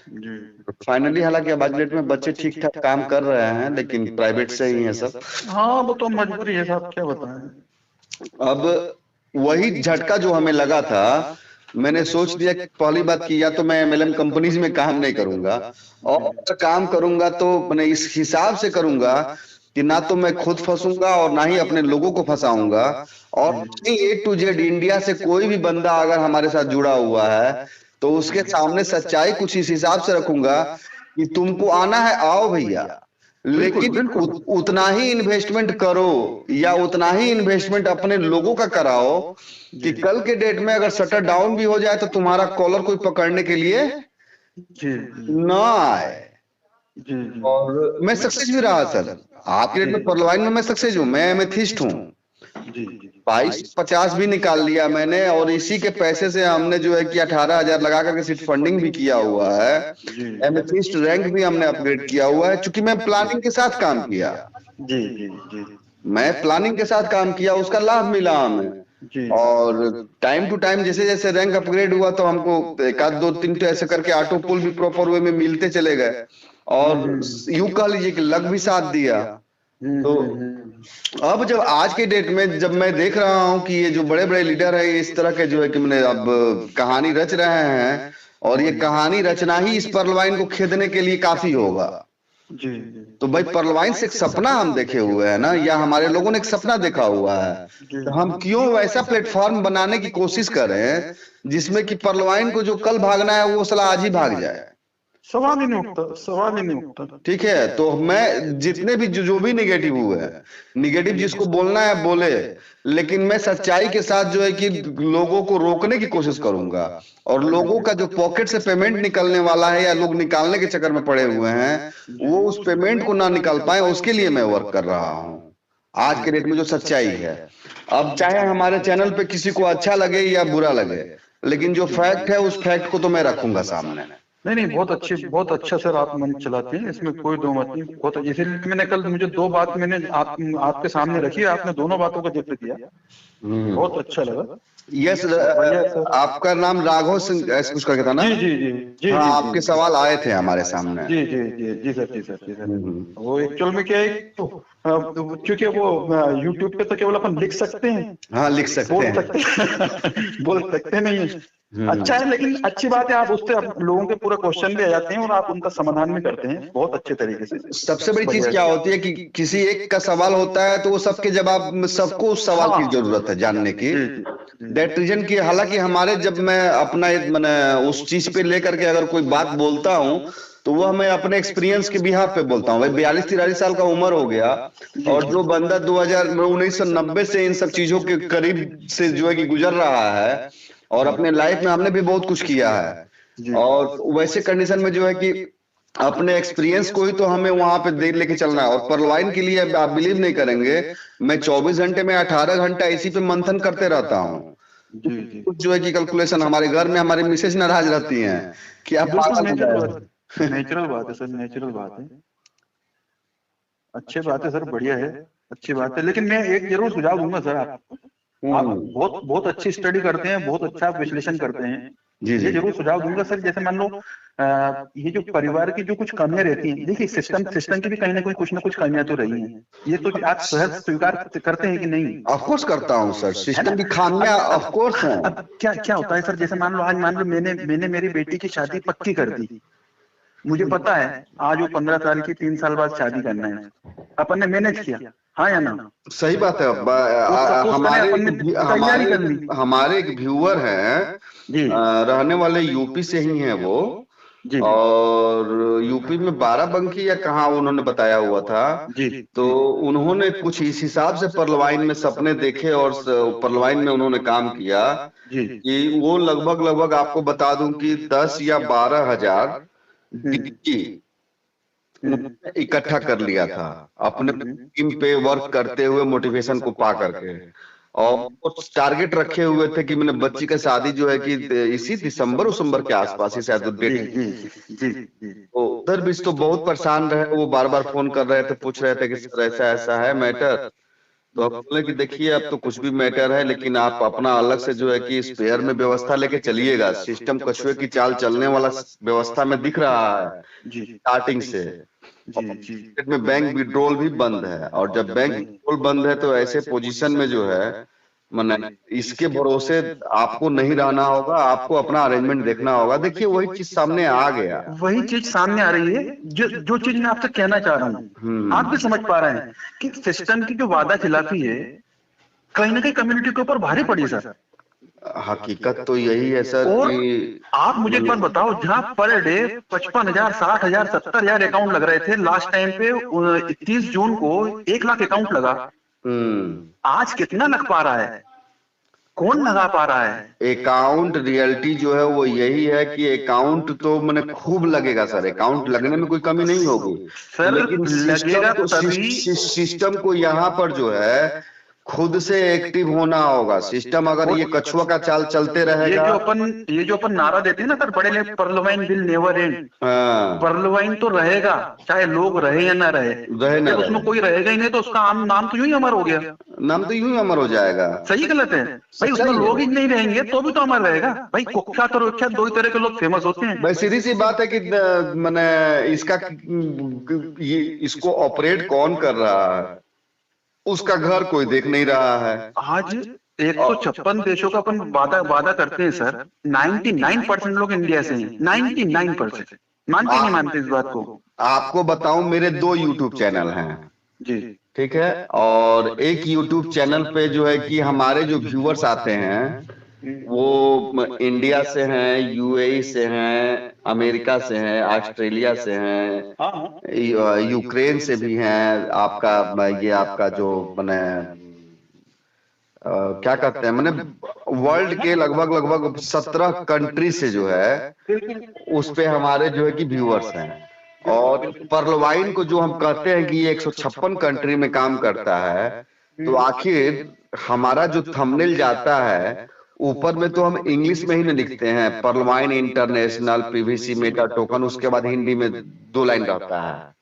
जी। फाइनली हालांकि अब आज की डेट में बच्चे ठीक ठाक काम कर रहे हैं, लेकिन प्राइवेट से ही है सब। हाँ वो तो मजबूरी है साहब, क्या बताएं। अब वही झटका जो हमें लगा था, मैंने सोच लिया कि पहली बात कि या तो मैं एमएलएम कंपनीज में काम नहीं करूंगा, और जी अगर काम करूंगा तो मैंने इस हिसाब से करूंगा कि ना तो मैं खुद फंसूंगा और ना ही अपने लोगों को फंसाऊंगा, और A to Z इंडिया से कोई भी बंदा अगर हमारे साथ जुड़ा हुआ है तो उसके सामने सच्चाई कुछ इस हिसाब से रखूंगा कि तुमको आना है आओ भैया, बिल्कुल लेकिन बिल्कुल। उतना ही इन्वेस्टमेंट करो, या उतना ही इन्वेस्टमेंट अपने लोगों का कराओ कि जी कल के डेट में अगर शटर डाउन भी हो जाए तो तुम्हारा कॉलर कोई पकड़ने के लिए जी ना आए। जी जी। और मैं सक्सेस भी रहा सर, आज के डेट में परलवाइन में मैं सक्सेस हूँ, मैं एमेथिस्ट हूँ। जी जी। 2250 भी निकाल लिया मैंने, और इसी के पैसे से हमने जो है कि 18,000 लगा करके सीट फंडिंग भी किया हुआ है। जी एमेथिस्ट रैंक भी हमने अपग्रेड किया हुआ है, क्योंकि मैं प्लानिंग के साथ काम किया। जी जी जी मैं प्लानिंग के साथ काम किया, उसका लाभ मिला हमें। जी। और टाइम टू टाइम जैसे जैसे रैंक अपग्रेड हुआ तो हमको एक आध दो तीन तो ऐसे करके ऑटो पुल भी प्रॉपर वे में मिलते चले गए, और यूं कह लीजिए कि लक भी साथ दिया। तो अब जब आज के डेट में जब मैं देख रहा हूं कि ये जो बड़े बड़े लीडर है इस तरह के जो है कि मैंने अब कहानी रच रहे हैं, और ये कहानी रचना ही इस परलवाइन को खेदने के लिए काफी होगा। जी तो भाई परलवाइन से एक सपना हम देखे हुए हैं ना, या हमारे लोगों ने एक सपना देखा हुआ है, तो हम क्यों वैसा प्लेटफॉर्म बनाने की कोशिश करें जिसमें कि परलवाइन को जो कल भागना है वो साला आज ही भाग जाए। सवाल ही नहीं उठता, सवाल ही नहीं उठता। ठीक है, तो मैं जितने भी जो भी निगेटिव हुए हैं, निगेटिव जिसको बोलना है बोले, लेकिन मैं सच्चाई के साथ जो है कि लोगों को रोकने की कोशिश करूंगा, और लोगों का जो पॉकेट से पेमेंट निकलने वाला है या लोग निकालने के चक्कर में पड़े हुए हैं, वो उस पेमेंट को ना निकाल पाए उसके लिए मैं वर्क कर रहा हूँ। आज के डेट में जो सच्चाई है, अब चाहे हमारे चैनल पे किसी को अच्छा लगे या बुरा लगे, लेकिन जो फैक्ट है उस फैक्ट को तो मैं रखूंगा सामने। नहीं नहीं, बहुत अच्छी, बहुत अच्छा सर आप मंच चलाते हैं, इसमें कोई दो मत नहीं। बहुत इसीलिए मैंने कल मुझे दो बात मैंने आपके सामने रखी, आपने दोनों बातों का जिक्र किया, बहुत अच्छा लगा। यस, बढ़िया सर। आपका नाम राघव सिंह ऐसे कुछ करके था ना? जी जी जी जी हाँ, जी आपके जी सवाल आए थे हमारे सामने। जी जी जी जी सर, जी सर, जी सर। वो एक्चुअल में क्या है, क्योंकि वो यूट्यूब पे तो केवल अपन लिख सकते हैं, हाँ, लिख सकते बोल हैं। सकते बोल सकते नहीं है। अच्छा है, लेकिन अच्छी बात है आप उससे लोगों के पूरे क्वेश्चन भी आ जाते हैं और आप उनका समाधान भी करते हैं बहुत अच्छे तरीके से। सबसे बड़ी चीज बढ़िया क्या होती है कि किसी एक का सवाल होता है तो वो सबके जवाब, सबको उस सवाल की जरूरत है जानने की। जी जी दैट रीजन की हालांकि हमारे जब मैं अपना मैंने उस चीज पे लेकर के अगर कोई बात बोलता हूँ तो वह मैं अपने एक्सपीरियंस के बिहाफ पे बोलता हूँ। भाई 42-43 साल का उम्र हो गया, और जो बंदा 1990 से इन सब चीजों के करीब से जो है कि गुजर रहा है, और अपने लाइफ में हमने भी बहुत कुछ किया है, और वैसे कंडीशन में जो है कि अपने एक्सपीरियंस को ही तो हमें वहां पे दे लेके चलना है। और परलवाइन के लिए आप बिलीव नहीं करेंगे, मैं 24 घंटे में 18 घंटा इसी पे मंथन करते रहता हूँ। जी जी। कुछ जो है कि कैलकुलेशन, हमारे घर में हमारी मिसेज नाराज रहती हैं कि आप बिल्कुल पागल हो नेचुरल गए। बात, नेचुरल बात है सर, नेचुरल बात है। अच्छी बात है सर, बढ़िया है, अच्छी बात है। लेकिन मैं एक जरूर सुझाव दूंगा सर आपको, आप बहुत बहुत अच्छी स्टडी करते हैं, बहुत अच्छा विश्लेषण करते हैं। जी जी ये जरूर सुझाव दूंगा सर। जैसे मान लो ये जो परिवार की जो कुछ कमियां रहती हैं, देखिए सिस्टम की भी कहीं ना कहीं कुछ ना कुछ कमियां तो रही हैं, ये तो आप सहज स्वीकार करते हैं कि नहीं? ऑफ कोर्स करता हूँ सर, है ना? सिस्टम की खामियां ऑफ कोर्स हैं। अब क्या क्या होता है सर, जैसे मान लो आज मान लो मैंने मेरी बेटी की शादी पक्की कर दी। मुझे पता है आज वो 15 साल की, 3 साल बाद शादी करना है, अपन ने मैनेज किया, हाँ या ना? सही बात है। तो सपोज करें हमारे अपन ने तैयारी कर ली। हमारे एक व्यूअर हैं, जी रहने वाले यूपी से ही हैं वो, जी और यूपी में बाराबंकी या कहाँ उन्होंने बताया हुआ था। जी तो उन्होंने कुछ इस हिसाब से पर्लवाइन में सपने देखे और पर्लवाइन में उन्होंने काम किया जी कि वो लगभग आपको बता दूं कि 10 या 12 हजार डीजी इकट्ठा कर लिया था अपने टीम पे वर्क करते हुए, मोटिवेशन को पा करके। और वो टारगेट रखे हुए थे कि मैंने बच्ची का शादी जो है कि इसी दिसंबर के आसपास ही शायद जी डेट। जी जी तो उधर भी तो बहुत परेशान रहे, वो बार बार फोन कर रहे थे, पूछ रहे थे कि सर ऐसा ऐसा है मैटर। तो अब बोले कि देखिए अब तो कुछ भी मैटर है, लेकिन आप अपना अलग से जो है कि स्पेयर में व्यवस्था लेके चलिएगा। सिस्टम कछुए की चाल चलने वाला व्यवस्था में दिख रहा है जी स्टार्टिंग से। जी जी मार्केट में बैंक विड्रॉल भी बंद है, और जब बैंक विड्रॉल बंद है तो ऐसे पोजीशन में जो है माने इसके भरोसे आपको नहीं रहना होगा, आपको अपना अरेंजमेंट देखना होगा। देखिए वही चीज सामने आ गया। वही चीज सामने आ रही है, जो चीज मैं आपसे कहना चाह रहा हूँ, आप भी समझ पा रहे हैं कि सिस्टम की जो वादा खिलाफी है कहीं ना कहीं कम्युनिटी के ऊपर भारी पड़ी सर। हकीकत तो यही है सर और कि आप मुझे एक बात बताओ, जहां पर डे 55,000, 60,000, 70,000 अकाउंट लग रहे थे लास्ट टाइम पे 30 जून को 1 लाख अकाउंट लगा, आज कितना लग पा रहा है? कौन लगा पा रहा है? अकाउंट रियलिटी जो है वो यही है कि अकाउंट तो मैंने खूब लगेगा सर, अकाउंट लगने में कोई कमी नहीं होगी, सर लेकिन लगेगा तभी। सिस्टम को यहाँ पर जो है खुद से एक्टिव होना होगा। सिस्टम अगर ये कछुआ का चाल चलते रहेगा, ये जो अपन नारा देते हैं ना सर, बड़े पर्लवाइन विल नेवर एंड। हाँ पर्लवाइन तो रहेगा, चाहे लोग रहे या ना रहे। रहे ना जब रहे, उसमें कोई रहेगा ही नहीं तो उसका नाम तो यूं ही अमर हो गया। नाम तो यूं ही अमर हो जाएगा। सही गलत है भाई, उसमें सच्चाई है। लोग ही नहीं रहेंगे तो भी तो अमर रहेगा भाई। कुख्यात और विख्यात दो ही तरह के लोग फेमस होते हैं भाई सीधी सी बात है कि मैंने इसका ये इसको ऑपरेट कौन कर रहा है, उसका घर कोई देख नहीं रहा है। आज 156 देशों का अपन वादा करते हैं सर, 99% लोग इंडिया से हैं, 99%। मानते नहीं मानते इस बात को? आपको बताऊं मेरे 2 यूट्यूब चैनल हैं, जी ठीक है, और एक यूट्यूब चैनल पे जो है कि हमारे जो व्यूअर्स आते हैं वो इंडिया से हैं, यूएई से हैं, अमेरिका से हैं, ऑस्ट्रेलिया से हैं, यूक्रेन से भी हैं। आपका ये आपका जो मैंने क्या कहते हैं मैंने वर्ल्ड के लगभग 17 कंट्री से जो है उस पे हमारे जो है कि व्यूअर्स हैं। और पर्लवाइन को जो हम कहते हैं कि ये 156 कंट्री में काम करता है, तो आखिर हमारा जो थंबनेल जाता है ऊपर में तो हम इंग्लिश में ही नहीं लिखते हैं, पर्लवाइन इंटरनेशनल पीवीसी मेटा टोकन, उसके बाद हिंदी में 2 लाइन रहता है।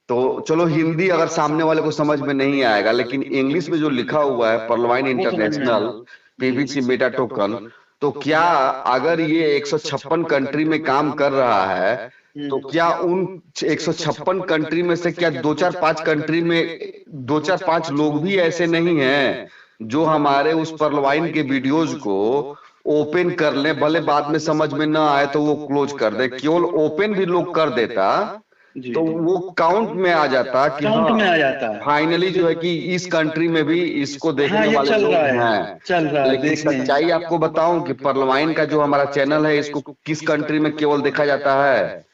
तो चलो हिंदी अगर सामने वाले को समझ में नहीं आएगा, लेकिन इंग्लिश में जो लिखा हुआ है पर्लवाइन इंटरनेशनल पीवीसी मेटा टोकन, तो क्या अगर ये 156 कंट्री में काम कर रहा है तो क्या उन 156 कंट्री में से क्या 2-4-5 कंट्री में 2-4-5 लोग भी ऐसे नहीं हैं जो हमारे उस पर्लवाइन के वीडियोज को ओपन कर ले, भले बाद में समझ में ना आए तो वो क्लोज कर दे। केवल ओपन भी लोग कर देता तो वो काउंट में आ जाता कि काउंट में आ जाता है। फाइनली जो है कि इस कंट्री में भी इसको देखने ये वाले चल लोग रहा है, हैं। चल रहा है, लेकिन देखने। सच्चाई आपको बताऊं कि पर्लवाइन का जो हमारा चैनल है इसको किस कंट्री में केवल देखा जाता है,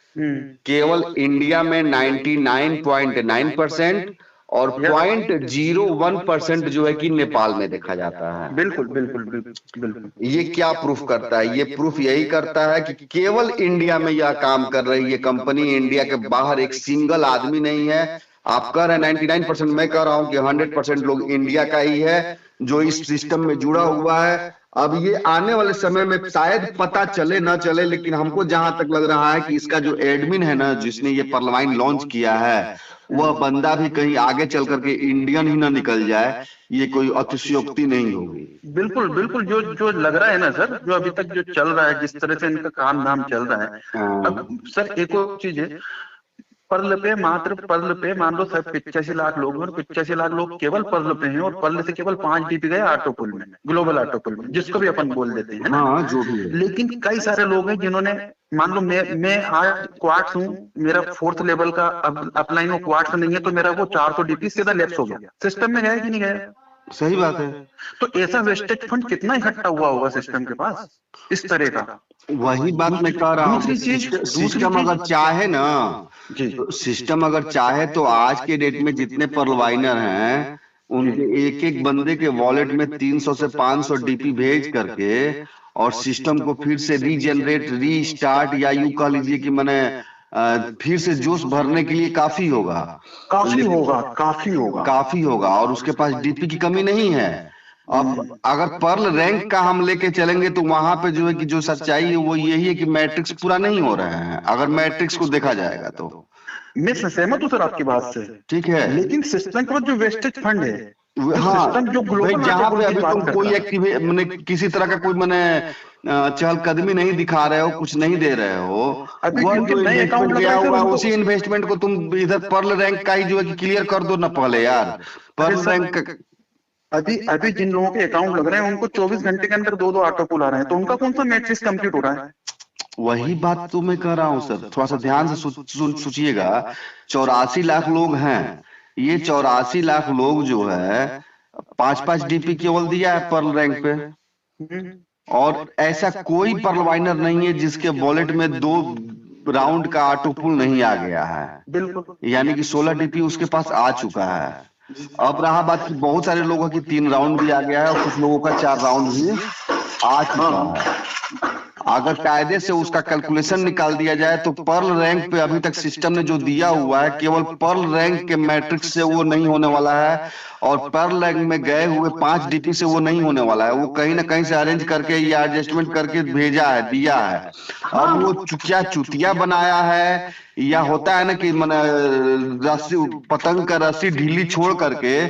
केवल इंडिया में 99.9% और 0.01% जो है कि नेपाल में देखा जाता है। बिल्कुल बिल्कुल बिल्कुल बिल्कुल। ये क्या प्रूफ करता है? ये प्रूफ यही करता है कि केवल इंडिया में यह काम कर रही है कंपनी, इंडिया के बाहर एक सिंगल आदमी नहीं है। आप कह रहे हैं 99%, मैं कह रहा हूं कि 100% लोग इंडिया का ही है जो इस सिस्टम में जुड़ा हुआ है। अब ये आने वाले समय में शायद पता चले ना चले, लेकिन हमको जहां तक लग रहा है कि इसका जो एडमिन है ना, जिसने ये परलवाइन लॉन्च किया है, वह बंदा भी कहीं आगे चल करके इंडियन ही ना निकल जाए, ये कोई अतिशयोक्ति नहीं होगी। बिल्कुल बिल्कुल, जो जो लग रहा है ना सर, जो अभी तक जो चल रहा है, जिस तरह से इनका काम धाम चल रहा है। अब सर एक और चीज है, पर्ल पे मान लो सर 85 लाख लोग हैं, और 85 लाख लोग केवल पर्ल पे हैं, और पर्ल से केवल 5 डीपी गए ऑटोपुल में, ग्लोबल ऑटोपुल में, जिसको भी अपन बोल देते हैं ना। हाँ, जो भी है। लेकिन कई सारे लोग हैं जिन्होंने, मान लो मैं आज क्वार्ट्स हूँ, मेरा 4th लेवल का अपलाइन वो क्वार्ट्स नहीं है, तो मेरा वो 400 डीपी सीधा लैप्स हो गया। सिस्टम में गया कि नहीं गया? सही बात है। तो ऐसा वेस्टेज फंड कितना इकट्ठा हुआ होगा सिस्टम के पास इस तरह का। वही बात मैं कह रहा हूँ। सिस्टम अगर चाहे ना, सिस्टम अगर चाहे तो आज के डेट में जितने परलवाइनर हैं, उनके एक एक बंदे के वॉलेट में 300 से 500 डीपी भेज करके और सिस्टम को फिर से रीजनरेट, रीस्टार्ट, या यूं कह लीजिए कि मैंने फिर से जोश भरने के लिए काफी होगा, काफी होगा। और उसके पास डीपी की कमी नहीं है। अब अगर पर्ल रैंक का हम लेके चलेंगे तो वहां पे जो है कि जो सच्चाई है वो यही है कि मैट्रिक्स पूरा नहीं हो रहे हैं, अगर मैट्रिक्स को देखा जाएगा तो। मैं सहमत हूँ सर आपकी बात से, ठीक है, लेकिन सिस्टम का जो वेस्टेज फंड है, हाँ, सिस्टम जो ग्लोबल जहाँ पे अभी तुम कोई एक्टिव मैंने किसी तरह का कोई मैंने चहलकदमी नहीं दिखा रहे हो, कुछ नहीं दे रहे हो, वह जो इन्वेस्टमेंट गया हुआ उसी इन्वेस्टमेंट को तुम इधर पर्ल रैंक का ही जो है कि क्लियर कर दो ना पहले यार। पर्ल रैंक अभी जिन लोगों के अकाउंट लग रहे हैं उनको 24 घंटे के अंदर 2-2 ऑटो पुल आ रहे हैं, तो उनका कौन सा मैट्रिक्स कंप्लीट हो रहा है? वही बात तो मैं कह रहा हूँ सर, थोड़ा सा ध्यान से सोचिएगा। 84 लाख लोग हैं, ये 84 लाख लोग जो है 5-5 डीपी केवल दिया है पर्ल रैंक पे, और ऐसा कोई परलवाइनर नहीं है जिसके वॉलेट में 2 राउंड का ऑटो पुल नहीं आ गया है। बिल्कुल, यानी कि 16 डीपी उसके पास आ चुका है। अब रहा बात कि बहुत सारे लोगों की 3 राउंड भी आ गया है और कुछ लोगों का 4 राउंड भी आ चुका है। अगर कायदे से उसका कैलकुलेशन निकाल दिया जाए तो पर्ल रैंक पे अभी तक सिस्टम ने जो दिया हुआ है, केवल पर्ल रैंक के मैट्रिक्स से वो नहीं होने वाला है, और पर्ल रैंक में गए हुए 5 डीपी से वो नहीं होने वाला है। वो कहीं ना कहीं से अरेंज करके या एडजस्टमेंट करके भेजा है, दिया है। अब वो क्या चुतिया बनाया है, या होता है ना कि मैंने रस्सी, पतंग का रस्सी ढीली छोड़ करके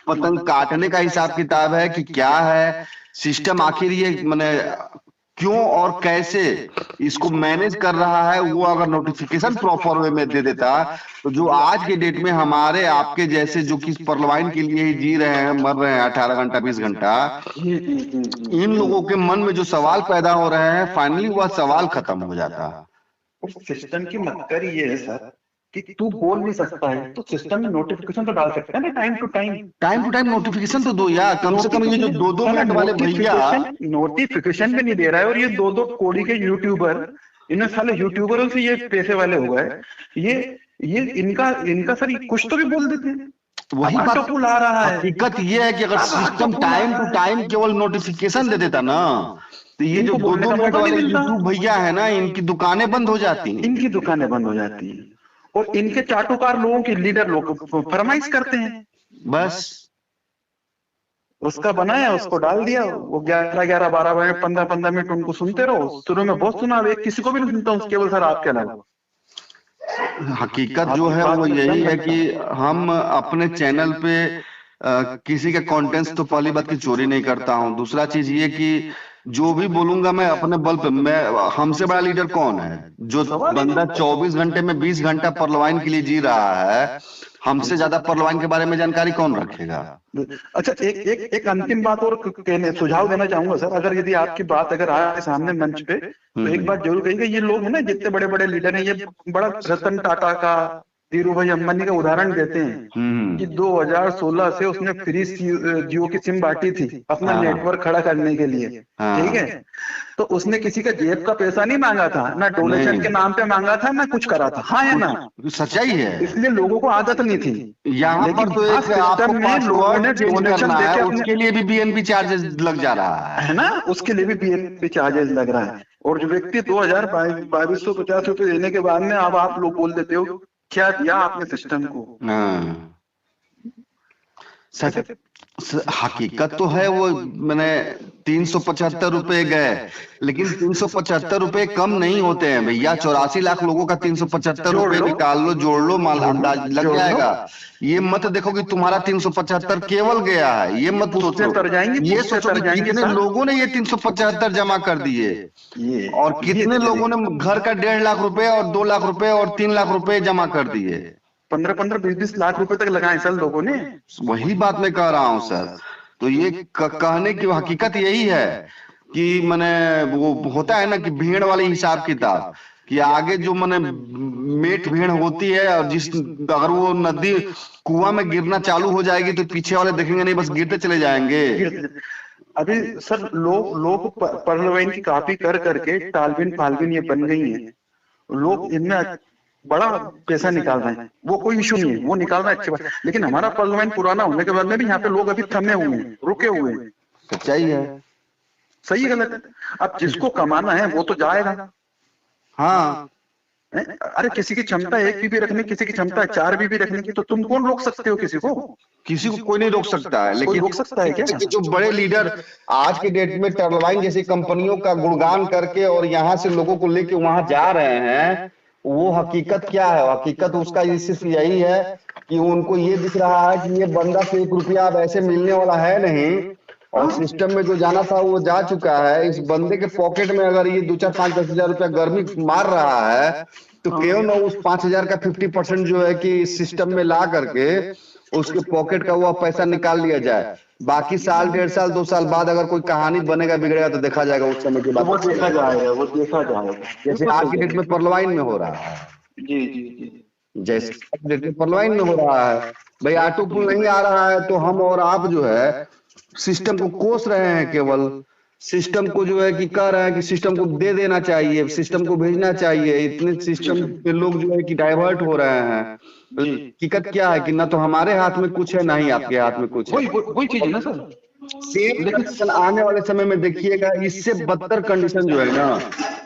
पतंग काटने का हिसाब किताब है कि क्या है सिस्टम, आखिर ये मैंने क्यों और कैसे इसको मैनेज कर रहा है। वो अगर नोटिफिकेशन प्रॉपर वे में दे देता तो जो आज के डेट में हमारे आपके जैसे जो कि परलवाइन के लिए ही जी रहे हैं, मर रहे हैं 18 घंटा 20 घंटा, इन लोगों के मन में जो सवाल पैदा हो रहे हैं, फाइनली वह सवाल खत्म हो जाता है। सिस्टम की मक्कर ये है सर कि तू बोल नहीं सकता है तो सिस्टम में नोटिफिकेशन तो डाल सकता है ना, टाइम टू टाइम नोटिफिकेशन तो दो यार, कम से कम ये जो 2-2 मिनट वाले भैया नोटिफिकेशन भी नहीं दे रहा है, और ये 2-2 कोड़ी के यूट्यूबर, इन्हें साले यूट्यूबरों से ये पैसे वाले हो गए। ये इनका सर कुछ तो भी बोल देते हैं। वही बात आ रहा है। हकीकत ये है कि अगर सिस्टम टाइम टू टाइम केवल नोटिफिकेशन दे देता ना, तो ये जो 2-2 मिनट वाले यूट्यूब भैया है ना, इनकी दुकानें बंद हो जाती हैं, और इनके चाटुकार लोगों के लीडर लोग फरमाइश करते हैं, बस उसका बनाया उसको डाल दिया, वो 11-11, 12 मिनट, 15-15 मिनट उनको सुनते रहो। शुरू में बहुत सुना, अब किसी को भी नहीं सुनता हूँ केवल सर आपके अलावा। हकीकत जो है वो यही है कि हम अपने चैनल पे किसी का कंटेंट्स तो पहली बात की चोरी नहीं करता हूँ। दूसरा चीज ये कि जो भी बोलूंगा मैं अपने बल पे, मैं हमसे बड़ा लीडर कौन है? जो बंदा 24 घंटे में 20 घंटा परलवाइन के लिए जी रहा है, हमसे ज्यादा परलवाइन के बारे में जानकारी कौन रखेगा? अच्छा, एक अंतिम बात और कहने सुझाव देना चाहूंगा सर, अगर यदि आपकी बात अगर आए सामने मंच पे तो एक बात जरूर कहिएगा, ये लोग है ना जितने बड़े बड़े लीडर हैं, ये बड़ा रतन टाटा का, धीरू भाई अंबानी का उदाहरण देते हैं कि 2016 से उसने फ्री जियो की सिम बांटी थी अपना नेटवर्क खड़ा करने के लिए, ठीक है? तो उसने किसी का जेब का पैसा नहीं मांगा था, ना डोनेशन के नाम पे मांगा था, ना कुछ करा था। हाँ है ना? सच्चाई है। इसलिए लोगों को आदत नहीं थी। यहाँ पर तो एक आपको पासवर्ड चेंज करना है, उसके लिए भी बीएनपी चार्जेस लग जा रहा है ना, उसके लिए भी बीएनपी चार्जेस लग रहा है। और जो व्यक्ति 2250 रुपए देने के बाद में अब आप लोग बोल देते हो क्या किया आपने सिस्टम को। सर हकीकत तो है वो, मैंने 375 रुपए गए, लेकिन 375 रुपए कम नहीं होते हैं भैया। 84 लाख लोगों का 375 रुपए निकाल लो, जोड़ लो, माल अंदाज लग जाएगा। ये मत देखो कि तुम्हारा 375 केवल गया है, ये मत सोचो। ये सोचो कि कितने लोगों ने ये 375 जमा कर दिए, और कितने लोगों ने घर का 1.5 लाख रुपए और 2 लाख रुपए और 3 लाख रुपए जमा कर दिए। 15-15, 20-20 लाख रुपए तक लगाए सर लोगों ने। वही बात मैं कह रहा हूँ सर। तो ये कहने की हकीकत यही है कि मैंने वो होता है ना कि भीड़ वाली हिसाब किताब, कि आगे जो मैंने मेट भीड़ होती है, और जिस अगर वो नदी कुआं में गिरना चालू हो जाएगी तो पीछे वाले देखेंगे नहीं, बस गिरते चले जाएंगे। अभी सर लोग पर्ल वाइन की कॉपी कर करके टालविन फाल्विन ये बन गई है, लोग इनमें बड़ा पैसा निकाल रहे हैं, वो कोई इशू नहीं है, वो निकाल रहे हैं अच्छी बात। लेकिन हमारा पर्ल वाइन पुराना होने के बाद में भी यहाँ पे लोग अभी थमे हुए हैं, रुके हुए हैं। सच्चाई है। सही गलत है, अब जिसको कमाना है वो तो जाएगा। हाँ, अरे किसी की क्षमता 1 बीबी रखने, किसी की क्षमता 4 बीबी रखने की, तो तुम कौन रोक सकते हो किसी को? किसी को कोई नहीं रोक सकता है। लेकिन रोक सकता है क्या? जो बड़े लीडर आज के डेट में टर्बाइन जैसी कंपनियों का गुणगान करके और यहाँ से लोगों को लेके वहां जा रहे हैं, वो हकीकत क्या है? हकीकत उसका सिर्फ यही है कि उनको ये दिख रहा है कि ये बंदा से 1 रुपया अब ऐसे मिलने वाला है नहीं, और सिस्टम में जो जाना था वो जा चुका है। इस बंदे के पॉकेट में अगर ये 2-4-5-10 हजार रुपया गर्मी मार रहा है, तो क्यों ना उस 5,000 का 50% जो है कि सिस्टम में ला करके उसके पॉकेट का वो पैसा निकाल लिया जाए। बाकी साल, 1.5 साल, 2 साल बाद अगर कोई कहानी बनेगा बिगड़ेगा तो देखा जाएगा उस समय के बाद। वो देखा जाएगा जैसे आज की डेट में पर्लवाइन में हो रहा है। जी जी जी, जैसे आज की डेट में पर्लवाइन में हो रहा है भाई, ऑटो पुल नहीं आ रहा है तो हम और आप जो है सिस्टम को कोस रहे हैं, केवल सिस्टम को जो है कि कह रहे हैं कि सिस्टम को दे देना चाहिए, सिस्टम को भेजना चाहिए। इतने सिस्टम पे लोग जो है कि डाइवर्ट हो रहे हैं। हकीकत क्या है कि ना तो हमारे हाथ में कुछ है, ना ही आपके हाथ में कुछ है। वही चीज है ना सर। लेकिन आने वाले समय में देखिएगा इससे बदतर कंडीशन जो है ना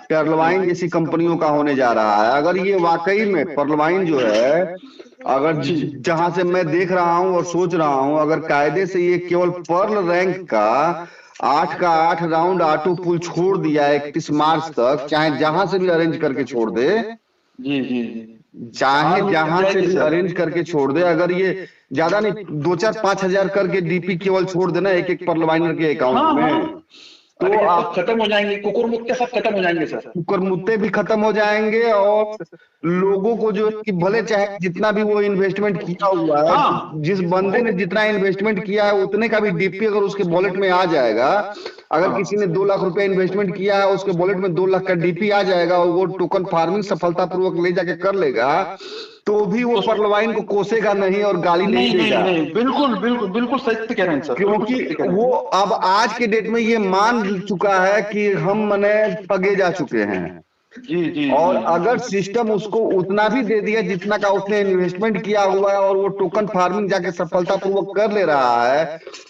टर्बाइन जैसी कंपनियों का होने जा रहा है। अगर ये वाकई में पर्लवाइन जो है, अगर जहां से मैं देख रहा हूं और सोच रहा हूं, अगर कायदे से ये केवल पर्ल रैंक का 8 का 8 राउंड ऑटो पुल छोड़ दिया 31 मार्च तक, चाहे जहां से भी अरेंज करके छोड़ दे, जी जी, चाहे जहां से भी अरेंज करके छोड़ दे, अगर ये ज्यादा नहीं 2-4-5 हजार करके डीपी केवल छोड़ देना एक पर्लवाइनर के अकाउंट में, तो आप खत्म हो जाएंगे। कुकुर मुत्ते सब खत्म हो जाएंगे सर। कुकुर मुत्ते भी खत्म हो जाएंगे, और लोगों को जो कि भले चाहे जितना भी वो इन्वेस्टमेंट किया हुआ है, जिस बंदे ने जितना इन्वेस्टमेंट किया है उतने का भी डीपी अगर उसके वॉलेट में आ जाएगा, अगर किसी ने 2 लाख रुपया इन्वेस्टमेंट किया है उसके वॉलेट में 2 लाख का डीपी आ जाएगा, और वो टोकन फार्मिंग सफलतापूर्वक ले जाके कर लेगा, तो भी वो पर्लवाइन को कोसेगा नहीं और गाली नहीं देगा। बिल्कुल बिल्कुल बिल्कुल सही कह रहे हैं सर। क्योंकि वो अब आज के डेट में ये मान चुका है कि हम मने पगे जा चुके हैं। जी जी, और अगर सिस्टम उसको उतना भी दे दिया जितना का उसने इन्वेस्टमेंट किया हुआ है, और वो टोकन फार्मिंग जाके सफलतापूर्वक कर ले रहा है,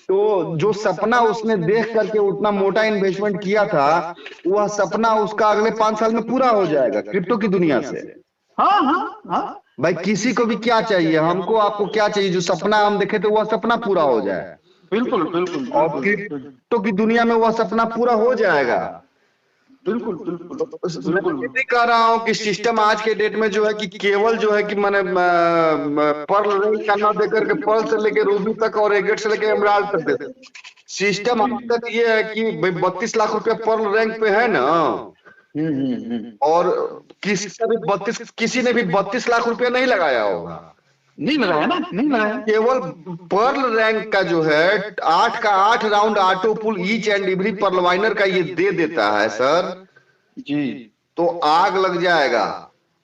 तो जो सपना उसने देख करके उतना मोटा इन्वेस्टमेंट किया था, वह सपना उसका अगले 5 साल में पूरा हो जाएगा क्रिप्टो की दुनिया से। हाँ हाँ हाँ भाई किसी को भी क्या चाहिए, हमको आपको क्या चाहिए, जो सपना हम देखे तो वह सपना पूरा हो जाए। बिल्कुल बिल्कुल, और क्रिप्टो की दुनिया में वह सपना पूरा हो जाएगा। बिल्कुल बिल्कुल। मैं भी कह रहा हूँ कि सिस्टम आज के डेट में जो है कि केवल जो है कि मैंने पर्ल रैंक का ना देकर के पर्ल से लेके रूबी तक और एगेट से लेके एमराल्ड तक देते। सिस्टम अभी तक ये है कि भाई 32 लाख रुपया पर्ल रैंक पे है ना, और किसी ने भी 32 लाख रुपया नहीं लगाया होगा। नहीं लगाया ना, नहीं लगाया। केवल पर्ल रैंक का जो है 8 का 8 round auto pull each and every पर्लवाइनर का ये दे देता है सर जी, तो आग लग जाएगा।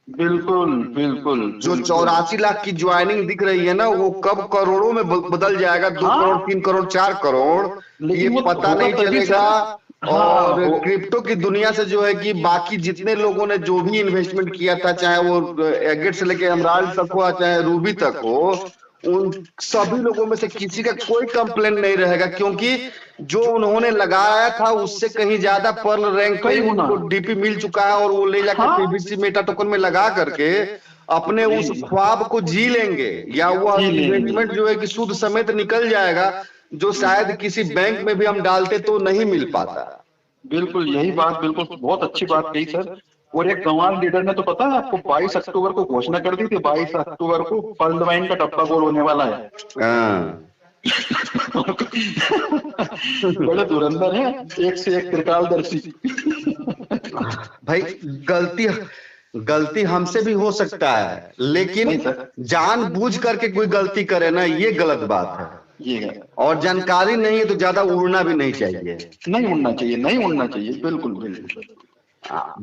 बिल्कुल बिल्कुल। जो 84 लाख की ज्वाइनिंग दिख रही है ना, वो कब करोड़ों में बदल जाएगा, 2 करोड़ 3 करोड़ 4 करोड़, ये पता नहीं चलेगा। और क्रिप्टो की दुनिया से जो है कि बाकी जितने लोगों ने जो भी इन्वेस्टमेंट किया था, चाहे वो एगेट से लेके एमराल्ड तक हो, चाहे रूबी तक हो, उन सभी लोगों में से किसी का कोई कंप्लेन नहीं रहेगा, क्योंकि जो उन्होंने लगाया था उससे कहीं ज्यादा पर्ल रैंक पे उनको डीपी मिल चुका है, और वो ले जाकर पीबीसी मेटा टोकन में लगा करके अपने उस ख्वाब को जी लेंगे, या वो इन्वेस्टमेंट जो है कि सूद समेत निकल जाएगा, जो शायद किसी बैंक में भी हम डालते तो नहीं मिल पाता। बिल्कुल यही बात, बिल्कुल बहुत अच्छी बात कही सर। और एक गंवार लीडर ने तो पता है आपको 22 अक्टूबर को घोषणा कर दी थी, 22 अक्टूबर को पर्ल वाइन का डब्बा गोल होने वाला है। बड़े धुरंधर हैं, एक से एक त्रिकालदर्शी। भाई गलती हमसे भी हो सकता है, लेकिन जानबूझ करके कोई गलती करे ना, ये गलत बात है। ये और जानकारी नहीं है तो ज्यादा उड़ना भी नहीं चाहिए। नहीं उड़ना चाहिए, नहीं उड़ना चाहिए, बिल्कुल बिल्कुल।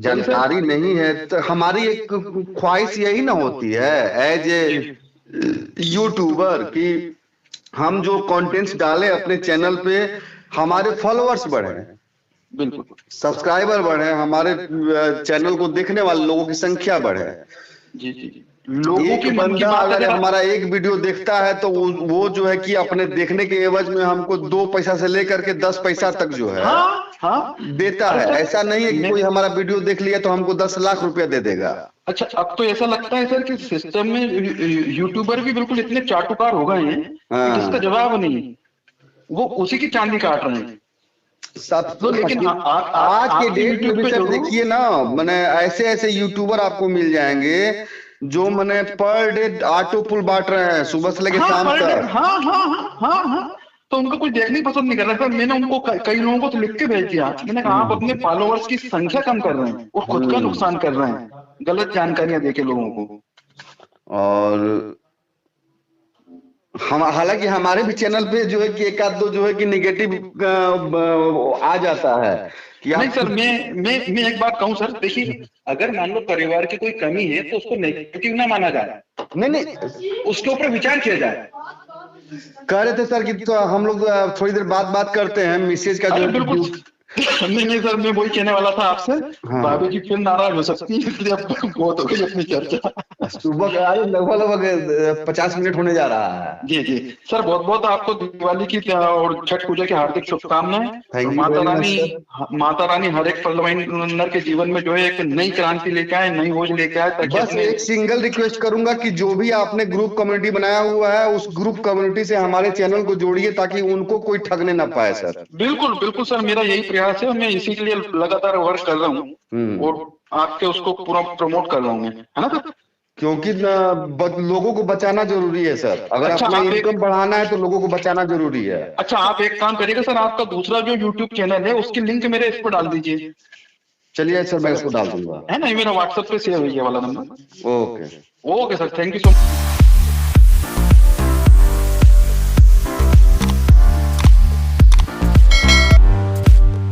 जानकारी नहीं है तो हमारी एक ख्वाहिश यही ना होती है एज ए यूट्यूबर कि हम जो कंटेंट्स डालें अपने चैनल पे, हमारे फॉलोअर्स बढ़े, बिल्कुल सब्सक्राइबर बढ़े, हमारे चैनल को देखने वाले लोगों की संख्या बढ़े। जी जी, लोगों की बंदा अगर हमारा एक वीडियो देखता है तो वो जो है कि अपने देखने के एवज में हमको 2 पैसा से लेकर के 10 पैसा तक जो है देता है। ऐसा नहीं है कि कोई हमारा वीडियो देख लिया तो हमको 10 लाख रुपया दे देगा। अच्छा, अब तो ऐसा लगता है सर कि सिस्टम में यूट्यूबर भी बिल्कुल इतने चाटुकार हो गए हैं कि जिसका जवाब नहीं, वो उसी की चांदी काट रहे हैं सब। तो लेकिन आज के डेट में भी सर देखिए ना, मैंने ऐसे यूट्यूबर आपको मिल जाएंगे जो मैंने पर डे ऑटो पुल बांट रहे हैं सुबह से लेकर शाम तक। हाँ, तो उनको कोई देखने पसंद नहीं कर रहा था। मैंने उनको कई लोगों को तो लिख के भेज दिया, मैंने कहा आप अपने फॉलोअर्स की संख्या कम कर रहे हैं और खुद का नुकसान कर रहे हैं, गलत जानकारियां देके लोगों को। और हम हालांकि हमारे भी चैनल पे जो है कि एक आध दो जो है कि निगेटिव आ जाता है कि नहीं सर, मैं एक बात कहूँ सर, देखिए अगर मान लो परिवार की कोई कमी है तो उसको नेगेटिव ना माना जाए, नहीं उसके ऊपर विचार किया जाए। कह रहे थे सर कि तो हम लोग थोड़ी देर बात करते हैं मिसेज का जो बिल्कुल नहीं सर, मैं वही कहने वाला था आपसे। भाभी जी फिर नाराज हो सकती है, इसलिए अब बहुत हो गई अपनी चर्चा। सुबह लगभग 50 मिनट होने जा रहा है। जी जी सर, बहुत बहुत आपको दिवाली की और छठ पूजा की हार्दिक शुभकामनाएं। माता रानी हर एक पर्लवाइनर के जीवन में जो है एक नई क्रांति लेके आए, नई खोज लेके आए। बस एक सिंगल रिक्वेस्ट करूंगा कि जो भी आपने ग्रुप कम्युनिटी बनाया हुआ है उस ग्रुप कम्युनिटी से हमारे चैनल को जोड़िए ताकि उनको कोई ठगने ना पाए सर। बिल्कुल बिल्कुल सर, मेरा यही प्रयास है, मैं इसी के लिए लगातार वर्क कर रहा हूँ और आपके उसको पूरा प्रमोट कर रहा हूँ, है ना सर? क्योंकि लोगों को बचाना जरूरी है सर। अगर अपना इनकम बढ़ाना है तो लोगों को बचाना जरूरी है। अच्छा, आप एक काम करिएगा सर, आपका दूसरा जो यूट्यूब चैनल है उसकी लिंक मेरे इस पर डाल दीजिए। चलिए सर, मैं इसको डाल दूंगा, है ना, ये मेरा व्हाट्सएप पे शेयर हुई है वाला number. Okay okay sir, thank you so much.